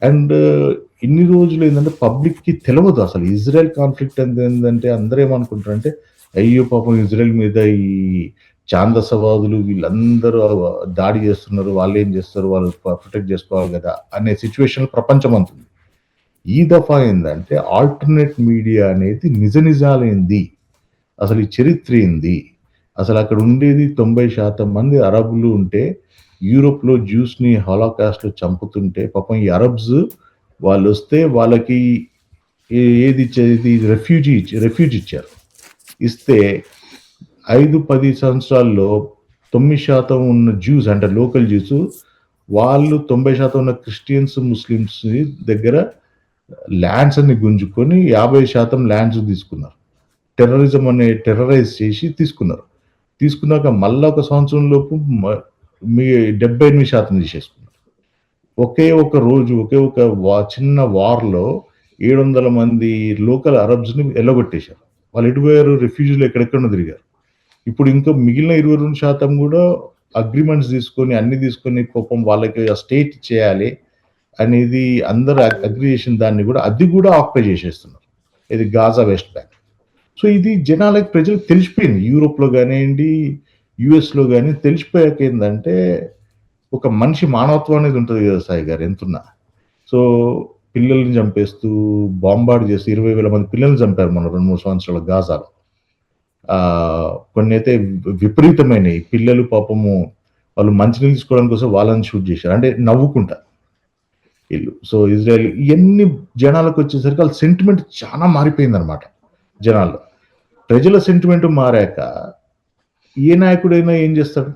అండ్ ఇన్ని రోజులు ఏంటంటే పబ్లిక్కి తెలియదు అసలు ఇజ్రాయెల్ కాన్ఫ్లిక్ట్ ఏంటంటే. అందరూ ఏమనుకుంటారంటే అయ్యో పాపం ఇజ్రాయెల్ మీద ఈ ఛాందసవాదులు వీళ్ళందరూ దాడి చేస్తున్నారు, వాళ్ళు ఏం చేస్తారు, వాళ్ళు ప్రొటెక్ట్ చేసుకోవాలి కదా అనే సిచ్యువేషన్ ప్రపంచం అంతుంది. ఈ దఫా ఏంటంటే ఆల్టర్నేట్ మీడియా అనేది నిజాలేంది, అసలు ఈ చరిత్ర ఏంది, అసలు అక్కడ ఉండేది 90% మంది అరబులు ఉంటే యూరోప్లో జ్యూస్ని హాలోకాస్ట్లో చంపుతుంటే పాపం ఈ అరబ్స్ వాళ్ళు వస్తే వాళ్ళకి ఏది ఇచ్చేది రెఫ్యూజ్ ఇచ్చారు. ఇస్తే 5-10 సంవత్సరాల్లో 9% ఉన్న జ్యూస్ అంటే లోకల్ జ్యూస్ వాళ్ళు 90% ఉన్న క్రిస్టియన్స్, ముస్లిమ్స్ దగ్గర ల్యాండ్స్ అన్ని గుంజుకొని 50% ల్యాండ్స్ తీసుకున్నారు. టెర్రరైజ్ చేసి తీసుకున్నాక మళ్ళీ ఒక సంవత్సరం లోపు మీ 78% తీసేసుకున్నారు. ఒకే ఒక రోజు ఒకే ఒక చిన్న వార్లో 700 మంది లోకల్ అరబ్స్ని ఎల్లగొట్టేశారు. వాళ్ళు ఎటుపోయారు, రిఫ్యూజీలు ఎక్కడెక్కడో తిరిగారు. ఇప్పుడు ఇంకా మిగిలిన 22% కూడా అగ్రిమెంట్స్ తీసుకొని అన్ని తీసుకొని కోపం వాళ్ళకి స్టేట్ చేయాలి అనేది అందరూ అగ్రి చేసిన దాన్ని కూడా అది కూడా ఆక్యుపై చేసేస్తున్నారు, ఇది గాజా వెస్ట్ బ్యాంక్. సో ఇది జనాలకి ప్రజలకు తెలిసిపోయింది. యూరోప్లో కానివ్వండి, యుఎస్లో కానీ తెలిసిపోయాక ఏంటంటే ఒక మనిషి మానవత్వం అనేది ఉంటుంది కదా సాయి గారు ఎంతున్నా. సో పిల్లల్ని చంపేస్తూ బాంబార్డ్ చేస్తూ 20,000 మంది పిల్లల్ని చంపారు మన 2-3 సంవత్సరాల గాజాలో. కొన్ని అయితే విపరీతమైనవి. పిల్లలు పాపము వాళ్ళు మంచినీళ్ళు తీసుకోవడానికి కోసం వాళ్ళని షూట్ చేశారు, అంటే నవ్వుకుంటా వీళ్ళు. సో ఇజ్రాయెల్ ఇవన్నీ జనాలకు వచ్చేసరికి వాళ్ళ సెంటిమెంట్ చాలా మారిపోయింది అనమాట. జనాల్లో ప్రజల సెంటిమెంట్ మారాక ఏ నాయకుడైనా ఏం చేస్తాడు,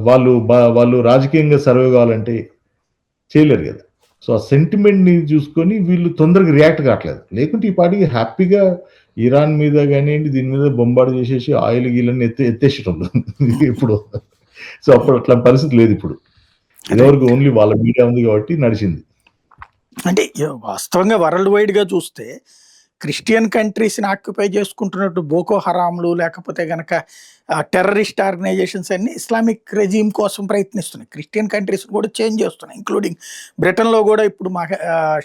వాళ్ళు రాజకీయంగా సర్వే కావాలంటే చేయలేరు కదా. సో ఆ సెంటిమెంట్ని చూసుకొని వీళ్ళు తొందరగా రియాక్ట్ కావట్లేదు. లేకుంటే ఈ పాటికి హ్యాపీగా ఇరాన్ మీద కానివ్వండి దీని మీద బొంబాడు చేసేసి ఆయిల్ గీలని ఎత్తేసడం ఇప్పుడు. సో అప్పుడు అట్లా పరిస్థితి లేదు ఇప్పుడు. ఎవరికి ఓన్లీ వాళ్ళ మీడియా ఉంది కాబట్టి నడిచింది.
అంటే వాస్తవంగా వరల్డ్ వైడ్గా చూస్తే క్రిస్టియన్ కంట్రీస్ని ఆక్యుపై చేసుకుంటున్నట్టు బోకో హరామ్లు, లేకపోతే గనక టెర్రరిస్ట్ ఆర్గనైజేషన్స్ అన్ని ఇస్లామిక్ రెజీమ్ కోసం ప్రయత్నిస్తున్నాయి. క్రిస్టియన్ కంట్రీస్ కూడా చేంజ్ చేస్తున్నాయి, ఇంక్లూడింగ్ బ్రిటన్లో కూడా ఇప్పుడు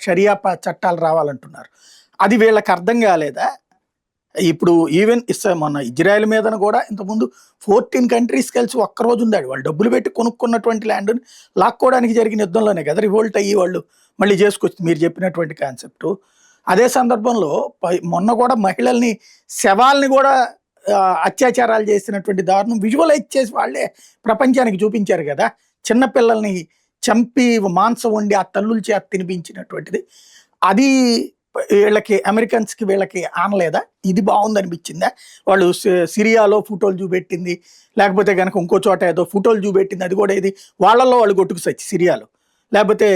షరియా చట్టాలు రావాలంటున్నారు. అది వీళ్ళకి అర్థం కాలేదా? ఇప్పుడు ఈవెన్ మొన్న ఇజ్రాయెల్ మీదన కూడా ఇంతకుముందు 14 కంట్రీస్ కలిసి ఒక్కరోజు ఉందాడు. వాళ్ళు డబ్బులు పెట్టి కొనుక్కున్నటువంటి ల్యాండ్‌ని లాక్కోవడానికి జరిగిన యుద్ధంలోనే కదా రివోల్ట్ అయ్యి వాళ్ళు మళ్ళీ చేసుకొచ్చింది మీరు చెప్పినటువంటి కాన్సెప్టు. అదే సందర్భంలో మొన్న కూడా మహిళల్ని శవాల్ని కూడా అత్యాచారాలు చేసినటువంటి దారుణం విజువలైజ్ చేసి వాళ్ళే ప్రపంచానికి చూపించారు కదా! చిన్న పిల్లల్ని చంపి మాంసం వండి ఆ తల్లుల చేత తినిపించినటువంటిది. అది వీళ్ళకి అమెరికన్స్‌కి వీళ్ళకి ఆనలేదా? ఇది బావుందనిపించిందా? వాళ్ళు సిరియాలో ఫోటోలు చూపెట్టింది, లేకపోతే గనక ఇంకో చోట ఏదో ఫోటోలు చూపెట్టింది. అది కూడా ఏది వాళ్ళలో వాళ్ళు కొట్టుకు సచ్చి సిరియాలో. లేకపోతే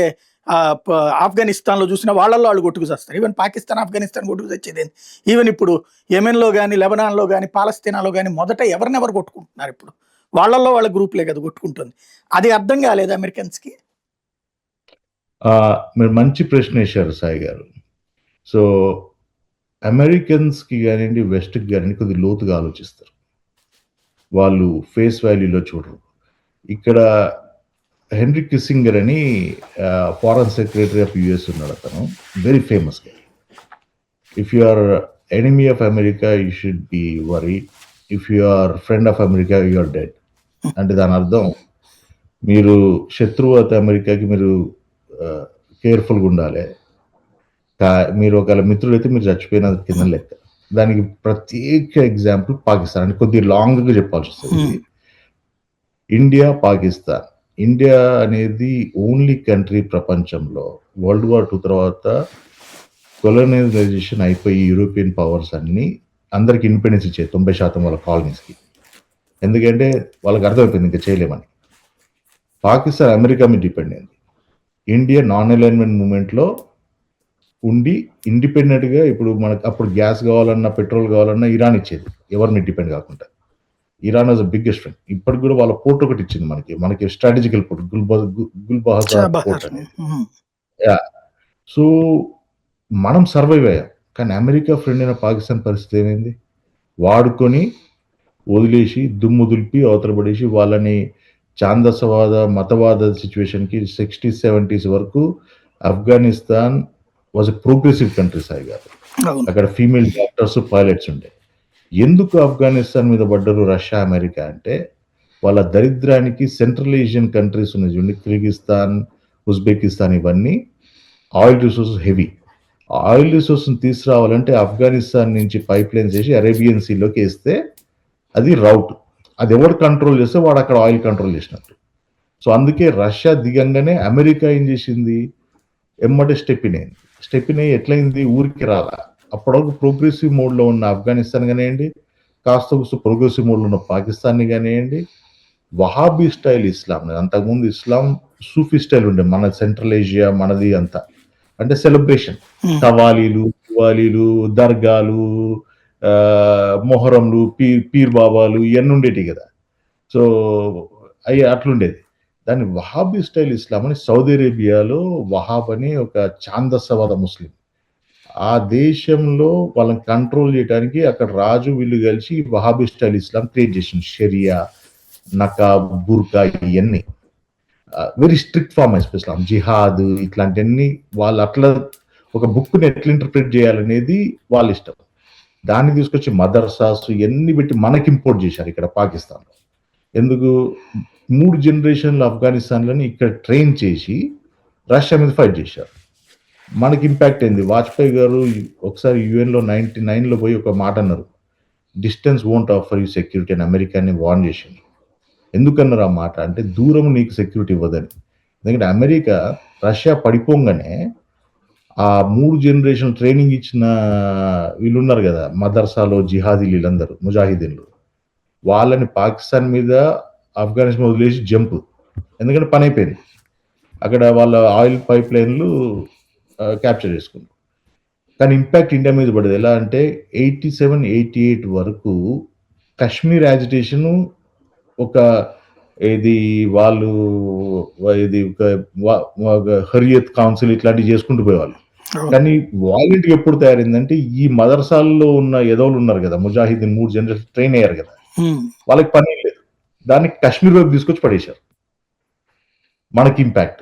ఆఫ్ఘనిస్తాన్‌లో చూసినా వాళ్ళలో వాళ్ళు కొట్టుకు సస్తారు. ఈవెన్ పాకిస్తాన్, ఆఫ్ఘనిస్తాన్ కొట్టుకు సచ్చేదేంది? ఈవెన్ ఇప్పుడు యెమెన్‌లో గాని, లెబనాన్‌లో గాని, పాలస్తీనాలో గాని మొదట ఎవరినెవరు కొట్టుకుంటున్నారు ఇప్పుడు? వాళ్ళలో వాళ్ళ గ్రూప్‌లే కదా కొట్టుకుంటుంది. అది అర్థం కాలేదా అమెరికన్స్‌కి?
మీరు మంచి ప్రశ్న వేశారు సాయి గారు. సో, అమెరికన్స్‌కి గానియండి, వెస్ట్‌కి గానియండి కొద్దిగా లోతుగా ఆలోచిస్తారు. వాళ్ళు ఫేస్ వాల్యూలో చూడరు. ఇక్కడ హెన్రీ కిస్సింగర్ అని ఫారెన్ సెక్రటరీ ఆఫ్ యూఎస్ ఉన్నాడు అతను. వెరీ ఫేమస్ గా. If you are enemy of America you should be worried. If you are friend of America you are dead. అంటే దాని అర్థం మీరు శత్రువు అయితే అమెరికాకి మీరు కేర్ఫుల్గా ఉండాలి. మీరు ఒకవేళ మిత్రులు అయితే మీరు చచ్చిపోయిన కింద లెక్క. దానికి ప్రత్యేక ఎగ్జాంపుల్ పాకిస్తాన్. అంటే కొద్దిగా లాంగ్గా చెప్పాల్సి వస్తుంది. ఇండియా, పాకిస్తాన్. ఇండియా అనేది ఓన్లీ కంట్రీ ప్రపంచంలో వరల్డ్ వార్ 2 తర్వాత కొలోనైజేషన్ అయిపోయి యూరోపియన్ పవర్స్ అన్ని అందరికి ఇండిపెండెన్స్ ఇచ్చాయి 90% వాళ్ళ కాలనీస్కి. ఎందుకంటే వాళ్ళకి అర్థమైపోయింది ఇంకా చేయలేమని. పాకిస్తాన్ అమెరికా మీద డిపెండ్ అయింది. ఇండియా నాన్ అలైన్మెంట్ మూమెంట్లో ఉండి ఇండిపెండెంట్గా ఇప్పుడు మనకు అప్పుడు గ్యాస్ కావాలన్నా, పెట్రోల్ కావాలన్నా ఇరాన్ ఇచ్చేది, ఎవరి మీద డిపెండ్ కాకుండా. Iran was the biggest friend. ఇప్పటికి కూడా వాళ్ళ పోర్ట్ ఒకటి ఇచ్చింది మనకి స్ట్రాటజికల్ పోర్ట్, గుల్బహార్ పోర్ట్ అనేది. సో మనం సర్వైవ్ అయ్యాం. కానీ అమెరికా ఫ్రెండ్ అయిన పాకిస్తాన్ పరిస్థితి ఏమైంది? వాడుకొని వదిలేసి దుమ్ము దులిపి అవతల పడేసి వాళ్ళని ఛాందసవాద మతవాద సిచ్యువేషన్కి 60s, 70s వరకు Afghanistan was a progressive country Sai గారు. అక్కడ ఫీమేల్ డాక్టర్స్, పైలట్స్ ఉండే. ఎందుకు ఆఫ్ఘనిస్తాన్ మీద పడ్డారు రష్యా, అమెరికా అంటే వాళ్ళ దరిద్రానికి సెంట్రల్ ఏషియన్ కంట్రీస్ ఉన్నాయి చూడండి, కిర్గిస్తాన్, ఉజ్బెకిస్తాన్, ఇవన్నీ ఆయిల్ రిసోర్సెస్ హెవీ. ఆయిల్ రిసోర్స్ని తీసుకురావాలంటే ఆఫ్ఘనిస్తాన్ నుంచి పైప్ లైన్స్ వేసి అరేబియన్ సీలోకి వేస్తే అది రౌట్. అది ఎవరు కంట్రోల్ చేస్తే వాడు అక్కడ ఆయిల్ కంట్రోల్ చేసినట్టు. సో అందుకే రష్యా దిగంగానే అమెరికా ఏం చేసింది, ఎమ్మటే స్టెప్ ఇన్ అయింది. స్టెప్ ఇన్ అయ్యి ఎట్లయింది, ఊరికి రాలా. అప్పటివరకు ప్రోగ్రెసివ్ మోడ్లో ఉన్న ఆఫ్ఘనిస్తాన్ కానివ్వండి, కాస్త ప్రోగ్రెసివ్ మోడ్లో ఉన్న పాకిస్తాన్ని కానివ్వండి, వహాబీ స్టైల్ ఇస్లాం. అంతకుముందు ఇస్లాం సూఫీ స్టైల్ ఉండే మన సెంట్రల్ ఏషియా మనది అంతా. అంటే సెలబ్రేషన్, కవాలీలు, దర్గాలు, మొహరంలు, పీర్ బాబాలు ఇవన్నీ ఉండేవి కదా. సో అవి అట్లుండేది. దాన్ని వహాబీ స్టైల్ ఇస్లాం అని సౌదీ అరేబియాలో వహాబ్ అని ఒక ఛాందసవాద ముస్లిం, ఆ దేశంలో వాళ్ళని కంట్రోల్ చేయడానికి అక్కడ రాజు వీళ్ళు కలిసి వహాబీ స్టైల్ ఇస్లాం క్రియేట్ చేసింది. షరియా, నకాబ్, బుర్కా ఇవన్నీ very strict form of Islam. జిహాద్ ఇట్లాంటివన్నీ వాళ్ళు అట్లా ఒక బుక్ని ఎట్లా ఇంటర్ప్రిట్ చేయాలనేది వాళ్ళ ఇష్టం. దాన్ని తీసుకొచ్చి మదర్సాస్ ఇవన్నీ పెట్టి మనకి ఇంపోర్ట్ చేశారు ఇక్కడ పాకిస్తాన్లో. ఎందుకు 3 జనరేషన్లు ఆఫ్ఘనిస్తాన్లని ఇక్కడ ట్రైన్ చేసి రష్యా మీద ఫైట్ చేశారు. మనకి ఇంపాక్ట్ అయింది. వాజ్పేయి గారు ఒకసారి యుఎన్లో 99లో పోయి ఒక మాట అన్నారు, distance won't offer you security అని అమెరికాని వార్న్ చేసింది. ఎందుకన్నారు ఆ మాట అంటే దూరం నీకు సెక్యూరిటీ ఇవ్వదని. ఎందుకంటే అమెరికా రష్యా పడిపోగానే ఆ 3 జనరేషన్ ట్రైనింగ్ ఇచ్చిన వీళ్ళు ఉన్నారు కదా మదర్సాలో జిహాదీలు, వీళ్ళందరూ ముజాహిదీన్లు, వాళ్ళని పాకిస్తాన్ మీద ఆఫ్ఘనిస్తాన్ వదిలేసి జంప్. ఎందుకంటే పని అయిపోయింది. అక్కడ వాళ్ళ ఆయిల్ పైప్ లైన్లు క్యాప్చర్ చేసుకున్నారు. కానీ ఇంపాక్ట్ ఇండియా మీద పడేది. ఎలా అంటే 87, 88 వరకు కశ్మీర్ యాజిటేషన్ ఒక ఇది వాళ్ళు ఇది హరియత్ కౌన్సిల్ ఇట్లాంటివి చేసుకుంటూ పోయేవాళ్ళు. కానీ వాలంటీర్ ఎప్పుడు తయారైందంటే ఈ మదర్సాల్లో ఉన్న ఎదవులు ఉన్నారు కదా ముజాహిదీన్ 3 జనరేషన్ ట్రైన్ అయ్యారు కదా, వాళ్ళకి పని లేదు. దాన్ని కశ్మీర్ వైపు తీసుకొచ్చి పడేశారు. మనకి ఇంపాక్ట్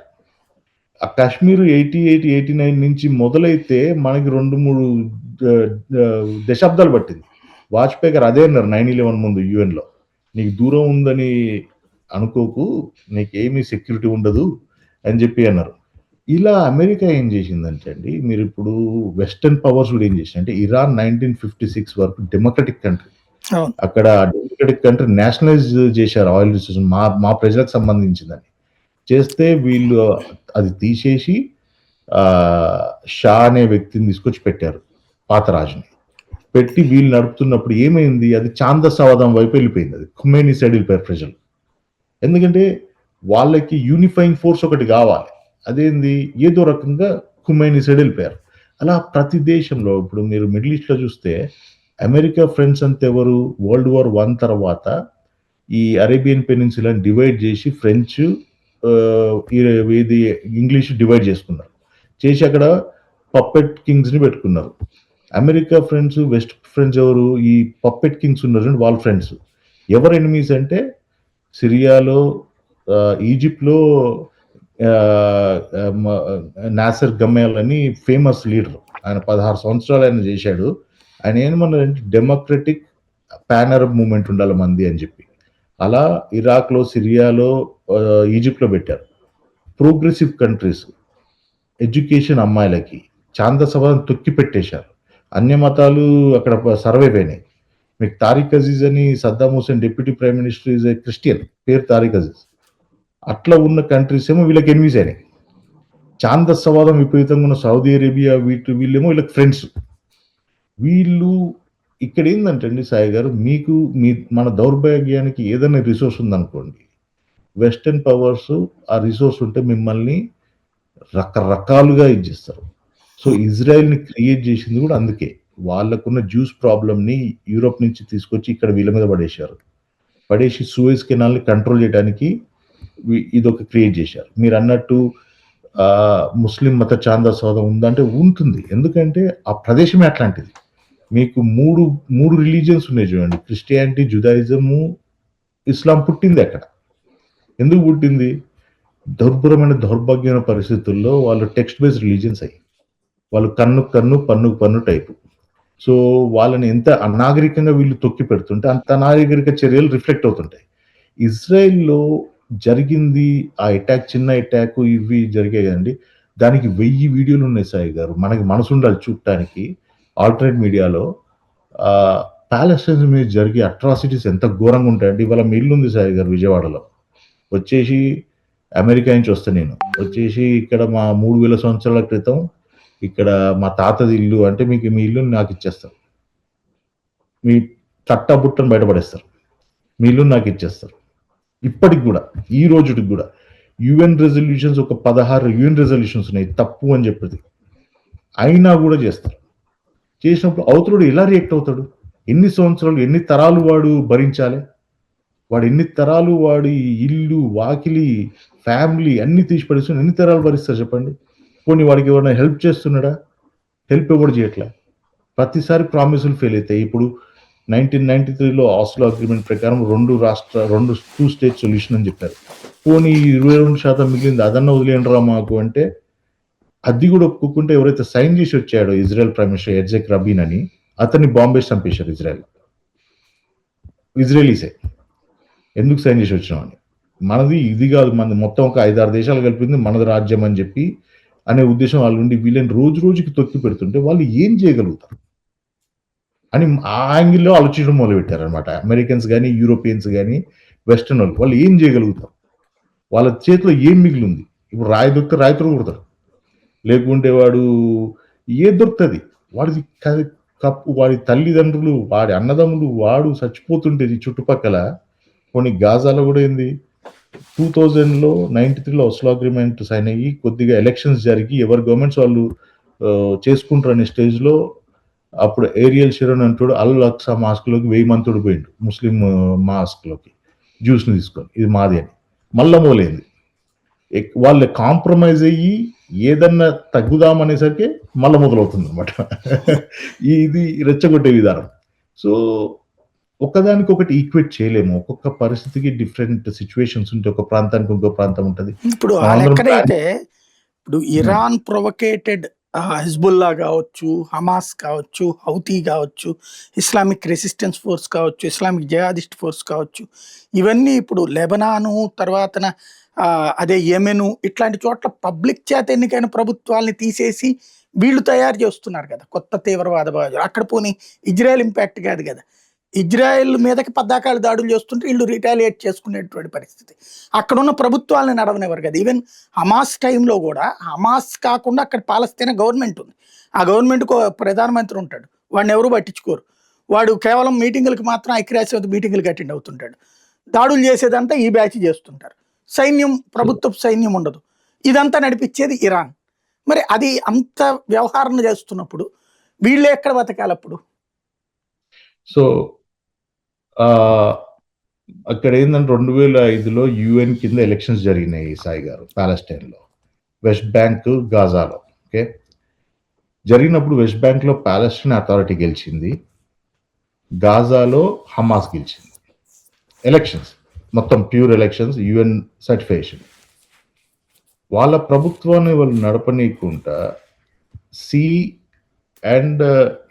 ఆ కాశ్మీర్ 88, 89 నుంచి మొదలైతే మనకి 2-3 దశాబ్దాలు పట్టింది. వాజ్పేయి గారు అదే అన్నారు 9/11 ముందు యూఎన్‌లో. నీకు దూరం ఉందని అనుకోకు, నీకేమీ సెక్యూరిటీ ఉండదు అని చెప్పి అన్నారు. ఇలా అమెరికా ఏం చేసిందంటే అండి, మీరిప్పుడు వెస్టర్న్ పవర్స్ కూడా ఏం చేసినాయంటే, ఇరాన్ 1956 వరకు డెమోక్రటిక్ కంట్రీ.
అవును.
అక్కడ డెమోక్రటిక్ కంట్రీ నేషనలైజ్ చేశారు ఆయిల్ రిసోర్స్ మా ప్రజలకు సంబంధించిందని. చేస్తే వీళ్ళు అది తీసేసి షా అనే వ్యక్తిని తీసుకొచ్చి పెట్టారు, పాత రాజుని. పెట్టి వీళ్ళు నడుపుతున్నప్పుడు ఏమైంది, అది ఛాందసవాదం వైపు వెళ్ళిపోయింది. అది ఖుమేని సైడ్ వెళ్ళిపోయారు ప్రజలు. ఎందుకంటే వాళ్ళకి యూనిఫైయింగ్ ఫోర్స్ ఒకటి కావాలి. అదేంది, ఏదో రకంగా ఖుమేని సైడ్ వెళ్ళిపోయారు. అలా ప్రతి దేశంలో ఇప్పుడు మీరు మిడిల్ ఈస్ట్‌లో చూస్తే అమెరికా ఫ్రెండ్స్ అంతా ఎవరు, వరల్డ్ వార్ 1 తర్వాత ఈ అరేబియన్ పెనిన్సులాని డివైడ్ చేసి ఫ్రెంచ్ ఇది ఇంగ్లీష్ డివైడ్ చేసుకున్నారు. చేసి అక్కడ పప్పెట్ కింగ్స్‌ని పెట్టుకున్నారు. అమెరికా ఫ్రెండ్స్, వెస్ట్ ఫ్రెండ్స్ ఎవరు, ఈ పప్పెట్ కింగ్స్ ఉన్నారు చూడండి, వాళ్ళ ఫ్రెండ్స్. ఎవరు ఎనిమీస్ అంటే సిరియాలో, ఈజిప్ట్‌లో నాసర్ గమేల్ అని ఫేమస్ లీడర్. ఆయన 16 సంవత్సరాలు ఆయన చేశాడు. ఆయన ఏమన్నారంటే డెమోక్రటిక్ పాన్ అరబ్ మూవ్మెంట్ ఉండాలి మంది అని చెప్పి. అలా ఇరాక్లో, సిరియాలో, ఈజిప్ట్లో పెట్టారు. ప్రోగ్రెసివ్ కంట్రీస్ ఎడ్యుకేషన్ అమ్మాయిలకి ఛాందసవాదం తొక్కి పెట్టేశారు. అన్య మతాలు అక్కడ సర్వైవ్ అయినాయి. మీకు తారిక్ అజీజ్ అని Saddam Hussein deputy prime minister is a Christian, పేరు తారిక్ అజీజ్. అట్లా ఉన్న కంట్రీస్ ఏమో వీళ్ళకి ఎనిమీస్ అయినాయి. ఛాందసవాదం విపరీతంగా ఉన్న సౌదీ అరేబియా వీళ్ళేమో వీళ్ళకి ఫ్రెండ్స్. వీళ్ళు ఇక్కడ ఏంటంటే అండి సాయి గారు, మీకు మన దౌర్భాగ్యానికి ఏదైనా రిసోర్స్ ఉందనుకోండి, వెస్టర్న్ పవర్స్ ఆ రిసోర్స్ ఉంటే మిమ్మల్ని రకరకాలుగా ఇచ్చేస్తారు. సో ఇజ్రాయెల్ని క్రియేట్ చేసింది కూడా అందుకే. వాళ్ళకున్న జ్యూస్ ప్రాబ్లమ్ని యూరోప్ నుంచి తీసుకొచ్చి ఇక్కడ వీళ్ళ మీద పడేశారు. పడేసి సూయజ్ కెనాల్ని కంట్రోల్ చేయడానికి ఇదొక క్రియేట్ చేశారు. మీరు అన్నట్టు ముస్లిం మత ఛాందసవాదం ఉందంటే ఉంటుంది. ఎందుకంటే ఆ ప్రదేశమే అట్లాంటిది. మీకు మూడు రిలీజియన్స్ ఉన్నాయి చూడండి, క్రిస్టియానిటీ, జుదాయిజము, ఇస్లాం పుట్టింది అక్కడ. ఎందుకు పుట్టింది? దుర్భరమైన దౌర్భాగ్యమైన పరిస్థితుల్లో వాళ్ళు టెక్స్ట్ బేస్డ్ రిలీజియన్స్ అయ్యి, వాళ్ళు పన్ను టైపు. సో వాళ్ళని ఎంత అనాగరికంగా వీళ్ళు తొక్కి పెడుతుంటే అంత అనాగరిక చర్యలు రిఫ్లెక్ట్ అవుతుంటాయి. ఇజ్రాయెల్లో జరిగింది ఆ అటాక్, చిన్న అటాక్ ఇవి జరిగాయి కదండి, దానికి 1000 వీడియోలు ఉన్నాయి సాయి గారు. మనకి మనసు ఉండాలి చూడటానికి. ఆల్టర్నేట్ మీడియాలో ప్యాలెస్టైన్స్ మీద జరిగే అట్రాసిటీస్ ఎంత ఘోరంగా ఉంటాయండి. ఇవాళ మీ ఇల్లు ఉంది సాయి గారు విజయవాడలో. వచ్చేసి అమెరికా నుంచి వస్తే నేను వచ్చేసి ఇక్కడ మా 3000 సంవత్సరాల క్రితం ఇక్కడ మా తాతది ఇల్లు అంటే మీకు మీ ఇల్లుని నాకు ఇచ్చేస్తారు. మీ తట్టా బుట్టను బయటపడేస్తారు. మీ ఇల్లుని నాకు ఇచ్చేస్తారు. ఇప్పటికి కూడా, ఈ రోజుకి కూడా యుఎన్ రెజల్యూషన్స్, ఒక 16 యుఎన్ రెజల్యూషన్స్ ఉన్నాయి తప్పు అని చెప్పేది, అయినా కూడా చేస్తారు. చేసినప్పుడు అవతలుడు ఎలా రియాక్ట్ అవుతాడు? ఎన్ని సంవత్సరాలు, ఎన్ని తరాలు వాడు భరించాలి? వాడు ఎన్ని తరాలు వాడి ఇల్లు, వాకిలి, ఫ్యామిలీ అన్ని తీసి పడేస్తున్నా ఎన్ని తరాలు భరిస్తారు చెప్పండి? పోనీ వాడికి ఎవరైనా హెల్ప్ చేస్తున్నాడా? హెల్ప్ ఎవరు చేయట్లే. ప్రతిసారి ప్రామిసులు ఫెయిల్ అవుతాయి. ఇప్పుడు 1993లో ఆస్లో అగ్రిమెంట్ ప్రకారం 2 స్టేట్ సొల్యూషన్ అని చెప్పారు. పోనీ 22% మిగిలింది, అదన్నా వదిలేండిరా మాకు అంటే అది కూడా ఒప్పుకుంటే ఎవరైతే సైన్ చేసి వచ్చాడో ఇజ్రాయెల్ ప్రైమ్ మినిస్టర్ ఎడ్జెక్ రబీన్ అని, అతన్ని బాంబే చంపేశారు ఇజ్రాయలీసే. ఎందుకు సైన్ చేసి వచ్చినామని. మనది ఇది కాదు, మనది మొత్తం ఒక 5-6 దేశాలు కలిపింది మనది రాజ్యం అని చెప్పి అనే ఉద్దేశం వాళ్ళు ఉండి వీళ్ళని రోజుకి తొక్కి పెడుతుంటే వాళ్ళు ఏం చేయగలుగుతారు అని ఆ యాంగిల్లో ఆలోచించడం మొదలుపెట్టారు అనమాట. అమెరికన్స్ కానీ, యూరోపియన్స్ కానీ, వెస్టర్న్ వాళ్ళు ఏం చేయగలుగుతారు, వాళ్ళ చేతిలో ఏం మిగిలింది. ఇప్పుడు రాయి దొరికితే రాయితో కొడతారు, లేకుంటే వాడు ఏ దొరుకుతుంది వాడిది కప్పు, వాడి తల్లిదండ్రులు, వాడి అన్నదమ్ములు, వాడు చచ్చిపోతుంటేది చుట్టుపక్కల. కొన్ని గాజాలో కూడా ఏంది, 2000లో 93లో ఒస్లో అగ్రిమెంట్ సైన్ అయ్యి కొద్దిగా ఎలక్షన్స్ జరిగి ఎవరి గవర్నమెంట్స్ వాళ్ళు చేసుకుంటారు అనే స్టేజ్లో అప్పుడు ఏరియల్ షెరోన్ అంటాడు అల్ అక్సా మాస్క్లోకి 1000 మంది పోయిండు, ముస్లిం మాస్క్లోకి జ్యూస్ని తీసుకొని, ఇది మాది అని. మళ్ళా మొదలైంది. వాళ్ళు కాంప్రమైజ్ అయ్యి ఏదన్నా తగ్గుదామనేసరికి మళ్ళీ మొదలవుతుంది అనమాట. ఇది రెచ్చగొట్టే విధానం. సో ఒకదానికొకటి ఈక్వేట్ చేయలేము. ఒక్కొక్క పరిస్థితికి డిఫరెంట్ సిచ్యువేషన్స్ ఉంటే ఒక ప్రాంతానికి ఇంకో ప్రాంతం ఉంటుంది.
ఇప్పుడు ఆ లెక్కనైతే ఇప్పుడు ఇరాన్ ప్రొవకేటెడ్ హిజ్బుల్లా కావచ్చు, హమాస్ కావచ్చు, హౌతీ కావచ్చు, ఇస్లామిక్ రెసిస్టెన్స్ ఫోర్స్ కావచ్చు, ఇస్లామిక్ జిహాదిస్ట్ ఫోర్స్ కావచ్చు, ఇవన్నీ ఇప్పుడు లెబనాను తర్వాతన అదే యెమెను ఇట్లాంటి చోట్ల పబ్లిక్ చేత ఎన్నికైన ప్రభుత్వాల్ని తీసేసి వీళ్ళు తయారు చేస్తున్నారు కదా కొత్త తీవ్రవాద భావాలు. అక్కడ పోనీ ఇజ్రాయెల్ ఇంపాక్ట్ కాదు కదా, ఇజ్రాయెల్ మీదకి పద్దాకాలు దాడులు చేస్తుంటే వీళ్ళు రిటాలియేట్ చేసుకునేటువంటి పరిస్థితి. అక్కడున్న ప్రభుత్వాలను నడవనివ్వరు కదా. ఈవెన్ హమాస్ టైంలో కూడా హమాస్ కాకుండా అక్కడ పాలస్తీనా గవర్నమెంట్ ఉంది. ఆ గవర్నమెంట్కి ప్రధానమంత్రి ఉంటాడు, వాడిని ఎవరు పట్టించుకోరు. వాడు కేవలం మీటింగులకు మాత్రం ఐక్యరాజ్యసమితి మీటింగులకు అటెండ్ అవుతుంటాడు. దాడులు చేసేదంతా ఈ బ్యాచ్ చేస్తుంటారు. సైన్యం, ప్రభుత్వ సైన్యం ఉండదు. ఇదంతా నడిపించేది ఇరాన్. మరి అది అంత వ్యవహారం చేస్తున్నప్పుడు వీళ్ళే ఎక్కడ బతకాలి అప్పుడు?
సో అక్కడ ఏంటంటే 2005లో యుఎన్ కింద ఎలక్షన్స్ జరిగినాయి సాయి గారు, పాలస్టైన్లో, వెస్ట్ బ్యాంక్, గాజాలో. ఓకే, జరిగినప్పుడు వెస్ట్ బ్యాంక్లో పాలస్టైన్ అథారిటీ గెలిచింది, గాజాలో హమాస్ గెలిచింది. ఎలక్షన్స్ మొత్తం ప్యూర్ ఎలక్షన్స్, యుఎన్ సర్టిఫికేషన్. వాళ్ళ ప్రభుత్వాన్ని వాళ్ళు నడపనీయకుండా సి అండ్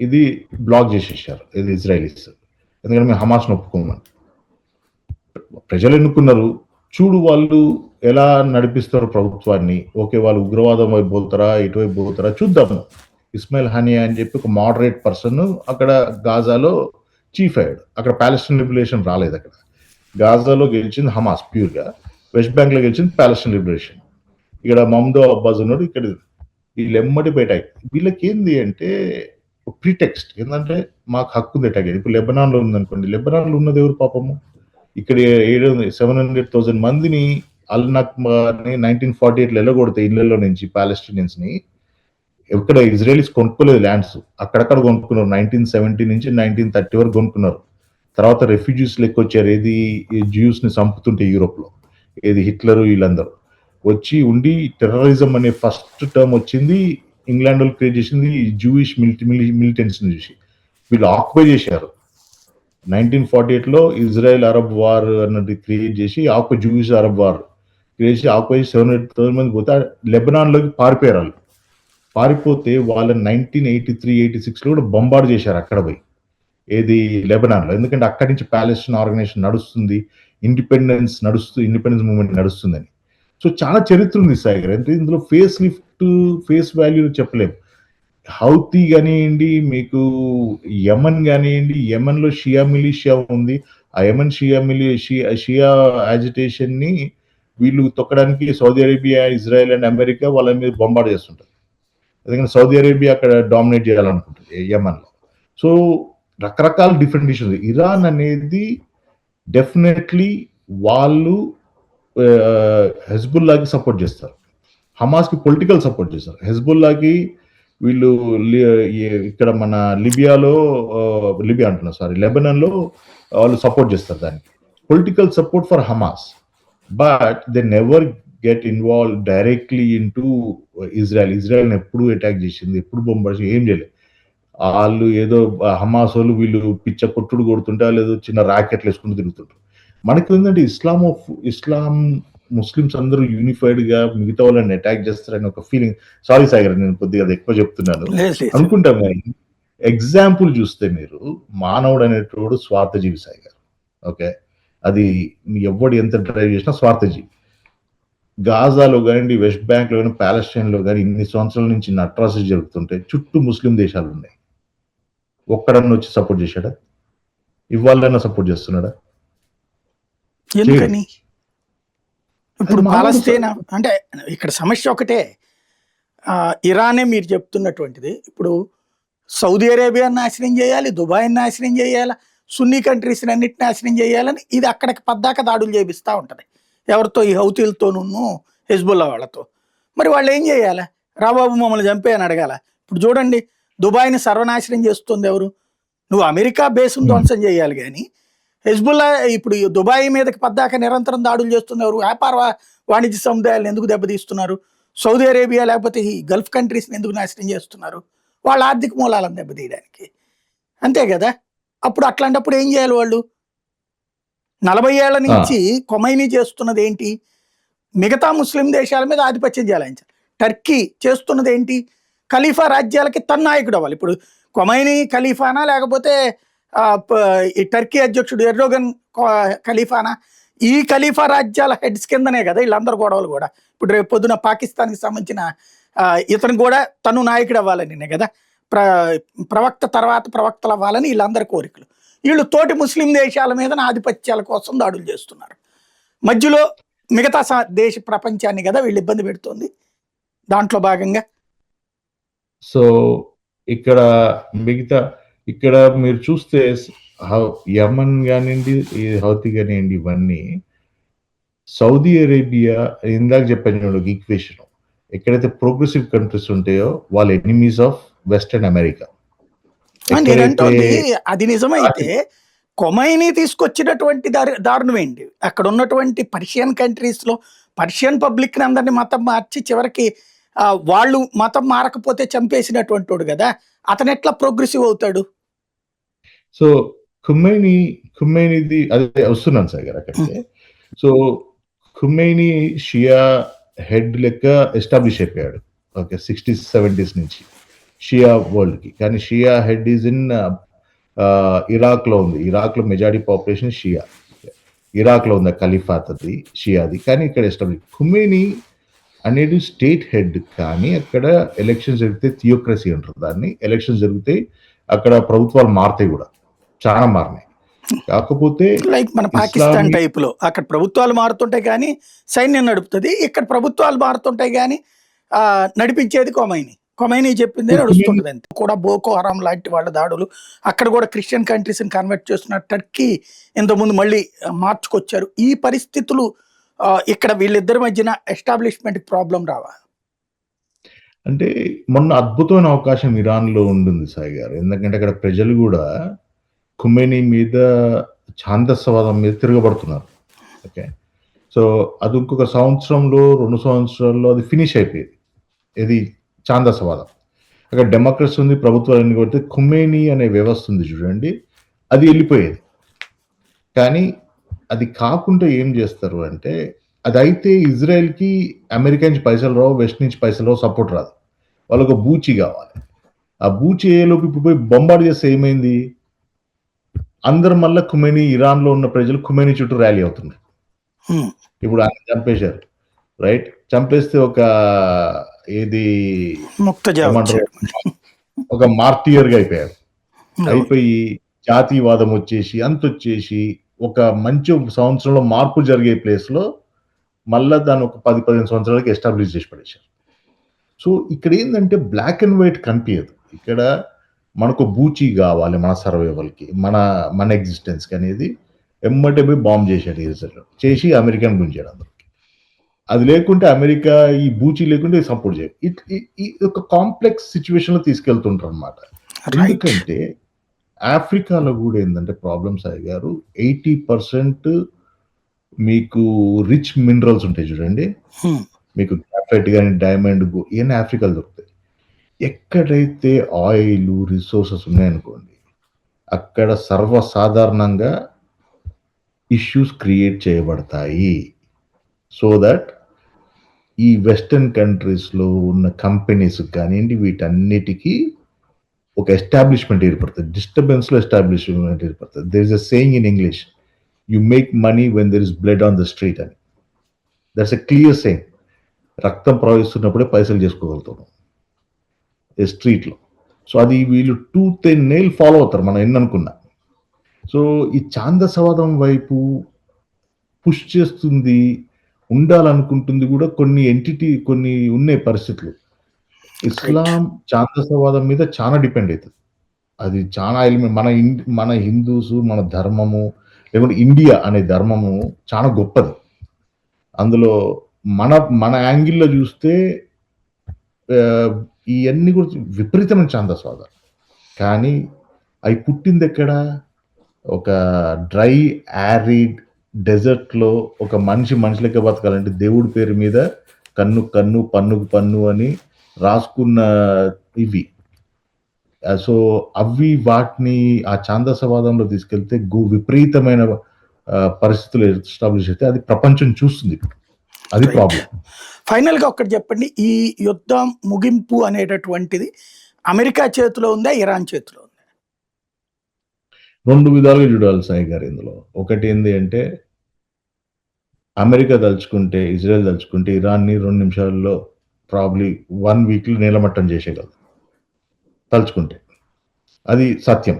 ఇది బ్లాక్ చేసేసారు, ఇది ఇజ్రాయలీస్. ఎందుకంటే మేము హమాస్ను ఒప్పుకోమని. ప్రజలు ఎన్నుకున్నారు, చూడు వాళ్ళు ఎలా నడిపిస్తారు ప్రభుత్వాన్ని. ఓకే, వాళ్ళు ఉగ్రవాదం వైపు పోతారా, ఇటువైపు పోతారా చూద్దాము. ఇస్మాయిల్ హనియా అని చెప్పి ఒక మోడరేట్ పర్సన్ అక్కడ గాజాలో చీఫ్ అయ్యాడు. అక్కడ పాలస్టీన్ లిబరేషన్ రాలేదు. అక్కడ గాజాలో గెలిచింది హమాస్ ప్యూర్గా, వెస్ట్ బ్యాంక్లో గెలిచింది పాలస్టీన్ లిబరేషన్. ఇక్కడ మమ్దో అబ్బాస్ ఉన్నాడు, ఇక్కడ వీళ్ళు ఎమ్మటి బయట. వీళ్ళకి ఏంది అంటే ప్రీటెక్స్ట్ ఏంటంటే మాకు హక్కు ఉంది అటాక్. ఇప్పుడు లెబనాన్లో ఉందనుకోండి, లెబనాన్లో ఉన్నది ఎవరు పాపము? ఇక్కడ 700,000 మందిని అల్ నక్బాని 1948లో వెళ్ళగొడితే ఇళ్లలో నుంచి పాలస్టీనియన్స్ని. ఎక్కడ ఇజ్రాయలీస్ కొనుక్కోలేదు ల్యాండ్స్, అక్కడక్కడ కొనుక్కున్నారు. 1970 నుంచి 1930 వరకు కొనుక్కున్నారు. తర్వాత రెఫ్యూజీస్ లెక్క వచ్చారు, ఏది జ్యూస్ని చంపుతుంటే యూరోప్లో, ఏది హిట్లరు వీళ్ళందరూ వచ్చి ఉండి. టెర్రరిజం అనే ఫస్ట్ టర్మ్ వచ్చింది ఇంగ్లాండ్ వాళ్ళు క్రియేట్ చేసింది జూయిష్ మిలిటెంట్స్ని చూసి. వీళ్ళు ఆక్యుపై చేశారు. 1948లో ఇజ్రాయెల్ అరబ్ వార్ అన్నది క్రియేట్ చేసి occupy, Jewish Arab war create చేసి ఆక్యుపై 700,000 మంది పోతే లెబనాన్లోకి పారిపోయారు. వాళ్ళు పారిపోతే వాళ్ళని 1983-86లో కూడా బొంబార్డ్ చేశారు అక్కడ పోయి, ఏది లెబనాన్లో. ఎందుకంటే అక్కడి నుంచి పాలస్టీన్ ఆర్గనైజేషన్ నడుస్తుంది, ఇండిపెండెన్స్ మూవ్మెంట్ నడుస్తుందని. సో చాలా చరిత్ర ఉంది సాయి గారు. అంటే ఇందులో ఫేస్ లిఫ్ట్, ఫేస్ వాల్యూ చెప్పలేము. హౌతీ కానివ్వండి, మీకు యమన్ కానివ్వండి, యమన్లో షియా మిలిషియా ఉంది. ఆ యమన్ షియా యాజిటేషన్ ని వీళ్ళు తొక్కడానికి Saudi Arabia, Israel and America వాళ్ళ మీద బొంబార్డ్ చేస్తుంటారు. ఎందుకంటే సౌదీ అరేబియా అక్కడ డామినేట్ చేయాలనుకుంటుంది యమన్లో. సో రకరకాల డిఫరెంట్ ఇష్యూస్. ఇరాన్ అనేది డెఫినెట్లీ వాళ్ళు హెజ్బుల్లాకి సపోర్ట్ చేస్తారు, హమాస్కి పొలిటికల్ సపోర్ట్ చేస్తారు. హెజ్బుల్లాకి వీళ్ళు ఇక్కడ మన లెబనాన్లో వాళ్ళు సపోర్ట్ చేస్తారు దానికి, political support for Hamas. But they never get involved directly in to ఇజ్రాయెల్ని ఎప్పుడు అటాక్ చేసింది, ఎప్పుడు బొంబార్డ్ ఏం చేయలేదు. వాళ్ళు ఏదో హమాస్ వాళ్ళు వీళ్ళు పిచ్చ కొట్టుడు కొడుతుంటే లేదు చిన్న ర్యాకెట్లు వేసుకుంటూ తిరుగుతుంటారు. మనకి ఏంటంటే ఇస్లాం ముస్లిమ్స్ అందరూ యూనిఫైడ్ గా మిగతా వాళ్ళని అటాక్ చేస్తారని ఒక ఫీలింగ్. సారీ సాగర్, నేను కొద్దిగా ఎక్కువ చెప్తున్నాను అనుకుంటాం. కానీ ఎగ్జాంపుల్ చూస్తే మీరు మానవుడు అనేటోడు స్వార్థజీవి సాగర్. ఓకే, అది ఎవడు ఎంత డ్రైవ్ చేసినా స్వార్థజీవి. గాజాలో కానీ, వెస్ట్ బ్యాంక్ లో కానీ, పాలస్టైన్ లో కానీ ఇన్ని సంవత్సరాల నుంచి అట్రాసిటీ జరుగుతుంటే చుట్టూ ముస్లిం దేశాలు ఉన్నాయి. ఒక్కడన్నా వచ్చి సపోర్ట్ చేశాడా? ఇవాళైనా సపోర్ట్ చేస్తున్నాడా?
ఎందుకని? ఇప్పుడు పాలస్తీనా అంటే ఇక్కడ సమస్య ఒకటే. ఇరానే మీరు చెప్తున్నటువంటిది. ఇప్పుడు సౌదీ అరేబియా నాశనం చేయాలి, దుబాయ్ నాశనం చేయాలి, సున్నీ కంట్రీస్ అన్నిటిని నాశనం చేయాలని ఇది అక్కడికి పద్దాక దాడులు చేపిస్తూ ఉంటుంది. ఎవరితో? ఈ హౌతీలతోనూ హెజ్బుల్లా వాళ్ళతో. మరి వాళ్ళు ఏం చేయాలి? రాబాబు మమ్మల్ని చంపేయని అడగాల. ఇప్పుడు చూడండి, దుబాయ్ని సర్వనాశనం చేస్తుంది ఎవరు? నువ్వు అమెరికా బేస్ను ధ్వంసం చేయాలి కానీ హెజ్బుల్లా ఇప్పుడు దుబాయ్ మీదకి పద్దాక నిరంతరం దాడులు చేస్తుంది ఎవరు? వ్యాపార వాణిజ్య సముదాయాలను ఎందుకు దెబ్బతీస్తున్నారు? సౌదీ అరేబియా లేకపోతే ఈ గల్ఫ్ కంట్రీస్ని ఎందుకు నాశనం చేస్తున్నారు? వాళ్ళ ఆర్థిక మూలాలను దెబ్బతీయడానికి, అంతే కదా. అప్పుడు అట్లాంటప్పుడు ఏం చేయాలి వాళ్ళు? 40 ఏళ్ల నుంచి కొమైనీ చేస్తున్నది ఏంటి? మిగతా ముస్లిం దేశాల మీద ఆధిపత్యం చెలాయించాలి. టర్కీ చేస్తున్నది ఏంటి? ఖలీఫా రాజ్యాలకి తన నాయకుడు అవ్వాలి. ఇప్పుడు కొమైనీ ఖలీఫానా, లేకపోతే ఈ టర్కీ అధ్యక్షుడు ఎర్డోగన్ ఖలీఫానా? ఈ ఖలీఫా రాజ్యాల హెడ్స్ కిందనే కదా వీళ్ళందరూ గొడవలు కూడా. ఇప్పుడు రేపు పొద్దున పాకిస్తాన్కి సంబంధించిన ఇతను కూడా తను నాయకుడు అవ్వాలని కదా, ప్రవక్త తర్వాత ప్రవక్తలు అవ్వాలని వీళ్ళందరి కోరికలు. వీళ్ళు తోటి ముస్లిం దేశాల మీద ఆధిపత్యాల కోసం దాడులు చేస్తున్నారు. మధ్యలో మిగతా దేశ ప్రపంచాన్ని కదా వీళ్ళు ఇబ్బంది పెడుతుంది దాంట్లో భాగంగా.
సో ఇక్కడ మీరు చూస్తే యమన్ కానివ్వండి, హౌతీ కానివ్వండి, ఇవన్నీ సౌదీ అరేబియా, ఇందాక చెప్పాను ఈక్వేషన్, ఎక్కడైతే ప్రోగ్రెసివ్ కంట్రీస్ ఉంటాయో వాళ్ళు ఎనిమీస్ ఆఫ్ వెస్టర్న్ అమెరికా.
అది నిజమైతే కొమైనీ తీసుకొచ్చినటువంటి దారుణం ఏంటి? అక్కడ ఉన్నటువంటి పర్షియన్ కంట్రీస్ లో పర్షియన్ పబ్లిక్ ని అందరినీ మతం మార్చి చివరికి వాళ్ళు మతం మారకపోతే చంపేసినటువంటి వాడు కదా, అతను ఎట్లా ప్రోగ్రెసివ్ అవుతాడు?
సో ఖుమైనీది అదే వస్తున్నాను సార్ గారు అక్కడికి. సో ఖుమైనీ షియా హెడ్ లెక్క ఎస్టాబ్లిష్ అయిపోయాడు. ఓకే, 60s 70s నుంచి షియా వరల్డ్ కి. కానీ షియా హెడ్ ఈజ్ ఇన్ ఇరాక్ లో ఉంది. ఇరాక్ లో మెజారిటీ పాపులేషన్ షియా. ఇరాక్ లో ఉంది ఖలీఫాత్ అది షియాది. కానీ ఇక్కడ ఎస్టాబ్లిష్ ఖుమైనీ అనేది స్టేట్ హెడ్. కానీ అక్కడ ఎలక్షన్స్ జరిగితే థియోక్రసీ అంటారు దాన్ని. ఎలక్షన్స్ జరిగితే అక్కడ ప్రభుత్వాలు మారుతాయి కూడా, చాలా మారినాయి. కాకపోతే
లైక్ మన పాకిస్తాన్ టైప్ లో అక్కడ ప్రభుత్వాలు మారుతుంటాయి కానీ సైన్యం నడుపుతుంది, ఇక్కడ ప్రభుత్వాలు మారుతుంటాయి కానీ నడిపించేది కొమైనీ చెప్పిందే నడుస్తుంటది అంతే. కూడా బోకో హరాం లాంటి వాళ్ళ దాడులు, అక్కడ కూడా క్రిస్టియన్ కంట్రీస్ ని కన్వర్ట్ చేస్తున్న టర్కీ ఇంతకుముందు మళ్ళీ మార్చుకొచ్చారు. ఈ పరిస్థితులు ఇక్కడ వీళ్ళిద్దరి మధ్యన ఎస్టాబ్లిష్మెంట్ ప్రాబ్లం రావా?
అంటే మొన్న అద్భుతమైన అవకాశం ఇరాన్ లో ఉంటుంది సాయి గారు. ఎందుకంటే అక్కడ ప్రజలు కూడా ఖుమైనీ మీద, ఛాందసవాదం మీద తిరగబడుతున్నారు. ఓకే, సో అది ఇంకొక సంవత్సరంలో 2 సంవత్సరాల్లో అది ఫినిష్ అయిపోయేది. ఇది ఛాందసవాదం. అక్కడ డెమోక్రసీ ఉంది, ప్రభుత్వాలన్నీ కొడితే ఖుమైనీ అనే వ్యవస్థ ఉంది చూడండి, అది వెళ్ళిపోయేది. కానీ అది కాకుండా ఏం చేస్తారు అంటే, అది అయితే ఇజ్రాయెల్కి అమెరికా నుంచి పైసలు రావు, వెస్ట్ నుంచి పైసలు రావు, సపోర్ట్ రాదు. వాళ్ళకు బూచి కావాలి. ఆ బూచి ఏలోకి ఇప్పుడు పోయి బొంబార్డు చేస్తే ఏమైంది? అందరు మళ్ళీ ఖుమైనీ, ఇరాన్ లో ఉన్న ప్రజలు ఖుమైనీ చుట్టూ ర్యాలీ అవుతున్నారు. ఇప్పుడు ఆయన చంపేశారు, రైట్? చంపేస్తే ఒక ఒక మార్టియర్ గా అయిపోయారు. అయిపోయి జాతీయవాదం వచ్చేసి వచ్చేసి ఒక మంచి సంవత్సరంలో మార్పు జరిగే ప్లేస్ లో మళ్ళా దాన్ని ఒక 10-15 సంవత్సరాలకి ఎస్టాబ్లిష్ చేసి పడేశారు. సో ఇక్కడ ఏంటంటే బ్లాక్ అండ్ వైట్ కనిపించదు. ఇక్కడ మనకు బూచి కావాలి మన సర్వైవల్ కి, మన ఎగ్జిస్టెన్స్ కి అనేది ఎమ్మటే పోయి బాంబ్ చేశాడు ఇజ్రాయెల్, చేసి అమెరికన్ గుంజాడు అందరికి. అది లేకుంటే అమెరికా ఈ బూచి లేకుంటే సపోర్ట్ చేయదు. ఒక కాంప్లెక్స్ సిచ్యువేషన్ లో తీసుకెళ్తుంటారు అనమాట. ఎందుకంటే ఆఫ్రికాలో కూడా ఏంటంటే ప్రాబ్లమ్స్ అయ్యారు. 80% మీకు రిచ్ మినరల్స్ ఉంటాయి చూడండి, మీకు గ్రాఫైట్ కానీ డైమండ్ ఇవన్నీ ఆఫ్రికాలో దొరుకుతాయి. ఎక్కడైతే ఆయిల్ రిసోర్సెస్ ఉన్నాయనుకోండి, అక్కడ సర్వసాధారణంగా ఇష్యూస్ క్రియేట్ చేయబడతాయి. సో దట్ ఈ వెస్టర్న్ కంట్రీస్ లో ఉన్న కంపెనీస్ కానివ్వండి, వీటన్నిటికీ ఒక ఎస్టాబ్లిష్మెంట్ ఏర్పడుతుంది. డిస్టర్బెన్స్ లో ఎస్టాబ్లిష్మెంట్ ఏర్పడుతుంది. There is a saying in English, you make money when there is blood on the street అని. That's a clear saying. రక్తం ప్రవహిస్తున్నప్పుడే పైసలు చేసుకోగలుగుతాం స్ట్రీట్ లో. సో అది వీళ్ళు టూత్ అండ్ నెయిల్ ఫాలో అవుతారు, మనం ఎన్ననుకున్నా. సో ఈ ఛాందసవాదం వైపు పుష్ చేస్తుంది, ఉండాలనుకుంటుంది కూడా కొన్ని ఉన్నాయి పరిస్థితులు. ఇస్లాం ఛాందసవాదం మీద చాలా డిపెండ్ అవుతుంది. అది చాలా ఎలిమెంట్. మన హిందూస్, మన ధర్మము, లేకుంటే ఇండియా అనే ధర్మము చాలా గొప్పది. అందులో మన యాంగిల్లో చూస్తే ఇవన్నీ కూడా విపరీతమైన ఛాందసవాదం. కానీ అవి పుట్టింది ఎక్కడ? ఒక డ్రై యారిడ్ డెజర్ట్ లో ఒక మనిషి లెక్క బతకాలంటే దేవుడి పేరు మీద కన్ను పన్నుకు పన్ను అని రాసుకున్న ఇవి. సో అవి వాటిని ఆ ఛాందసవాదంలో తీసుకెళ్తే విపరీతమైన పరిస్థితులు ఎస్టాబ్లిష్ అయితే అది ప్రపంచం చూస్తుంది. అది
రైట్.
ప్రాబ్లం.
ఫైనల్ గా ఒక్కటి చెప్పండి, ఈ యుద్ధం ముగింపు అనేటటువంటిది అమెరికా చేతిలో ఉందా, ఇరాన్ చేతిలో ఉందా?
2 విధాలుగా చూడాలి సాయి గారు ఇందులో. ఒకటి ఏంది అంటే అమెరికా దలుచుకుంటే, ఇజ్రాయెల్ దలుచుకుంటే ఇరాన్‌ని 2 నిమిషాల్లో ప్రాబబ్లీ 1 వీక్‌లో నేలమట్టం చేసేయగలదు. తలుచుకుంటే. అది సత్యం.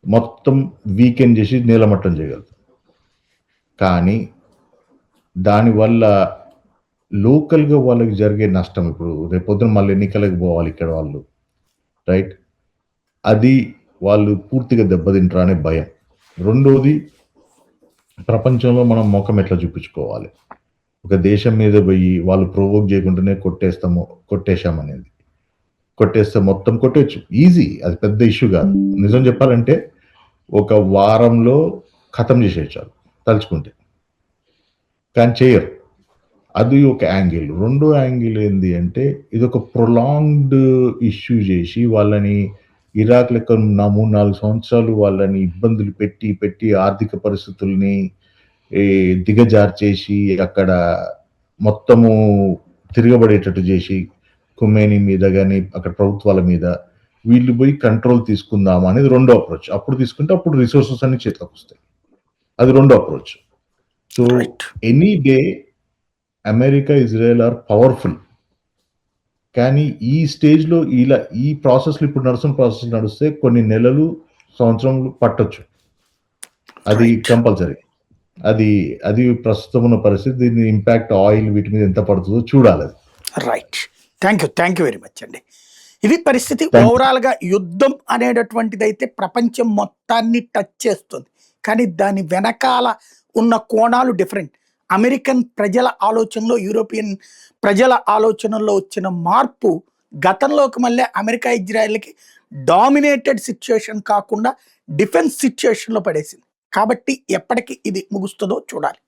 మొత్తం వీకెండ్ చేసి నేలమట్టం చేయగలదు. కానీ దానివల్ల లోకల్‌గా వాళ్ళకి జరిగే నష్టం, ఇప్పుడు రేపొద్దున మళ్ళీ ఎన్నికలకు పోవాలి ఇక్కడ వాళ్ళు. రైట్? అది వాళ్ళు పూర్తిగా దెబ్బతింటారా అనే భయం. రెండోది, ప్రపంచంలో మనం మొఖం ఎట్లా చూపించుకోవాలి? ఒక దేశం మీద పోయి వాళ్ళు ప్రొవోక్ చేయకుండానే కొట్టేశామనేది. కొట్టేస్తే మొత్తం కొట్టేయొచ్చు. ఈజీ. అది పెద్ద ఇష్యూ కాదు. నిజం చెప్పాలంటే ఒక వారంలో ఖతం చేసేయొచ్చు ఆళ్ళు తలుచుకుంటే. కానీ చేయరు. అది ఒక యాంగిల్. రెండో యాంగిల్ ఏంది అంటే ఇదొక ప్రొలాంగ్డ్ ఇష్యూ చేసి వాళ్ళని ఇరాక్ లెక్క 3, 4 సంవత్సరాలు వాళ్ళని ఇబ్బందులు పెట్టి ఆర్థిక పరిస్థితుల్ని దిగజార్చేసి అక్కడ మొత్తము తిరగబడేటట్టు చేసి ఖొమేనీ మీద గాని అక్కడ ప్రభుత్వాల మీద వీళ్ళు పోయి కంట్రోల్ తీసుకుందాం అనేది రెండో అప్రోచ్. అప్పుడు తీసుకుంటే అప్పుడు రిసోర్సెస్ అన్ని చేతిలోకొస్తాయి. అది రెండో approach. So
right.
Any day America, Israel are powerful. కానీ ఈ స్టేజ్‌లో ఈ ప్రాసెస్‌లు ఇప్పుడు నడుస్తున్న ప్రాసెస్ నడిస్తే కొన్ని నెలలు, సంవత్సరంలు పట్టొచ్చు. అది
రైట్.
కంపల్సరీ. అది ప్రస్తుతం ఉన్న పరిస్థితి. దీని ఇంపాక్ట్ ఆయిల్ వీటి మీద ఎంత పడుతుందో చూడాలది.
Right. Thank you very much అండి. ఇది పరిస్థితి.
Thank you.
ఓవరాల్ గా యుద్ధం అనేటటువంటిదైతే ప్రపంచం మొత్తాన్ని టచ్ చేస్తుంది. కానీ దాని వెనకాల ఉన్న కోణాలు డిఫరెంట్. అమెరికన్ ప్రజల ఆలోచనలో, యూరోపియన్ ప్రజల ఆలోచనల్లో వచ్చిన మార్పు గతంలోకి మళ్ళీ అమెరికా, ఇజ్రాయెల్‌కి డామినేటెడ్ సిట్యుయేషన్ కాకుండా డిఫెన్స్ సిట్యుయేషన్‌లో పడేసింది. కాబట్టి ఎప్పటికి ఇది ముగుస్తుందో చూడాలి.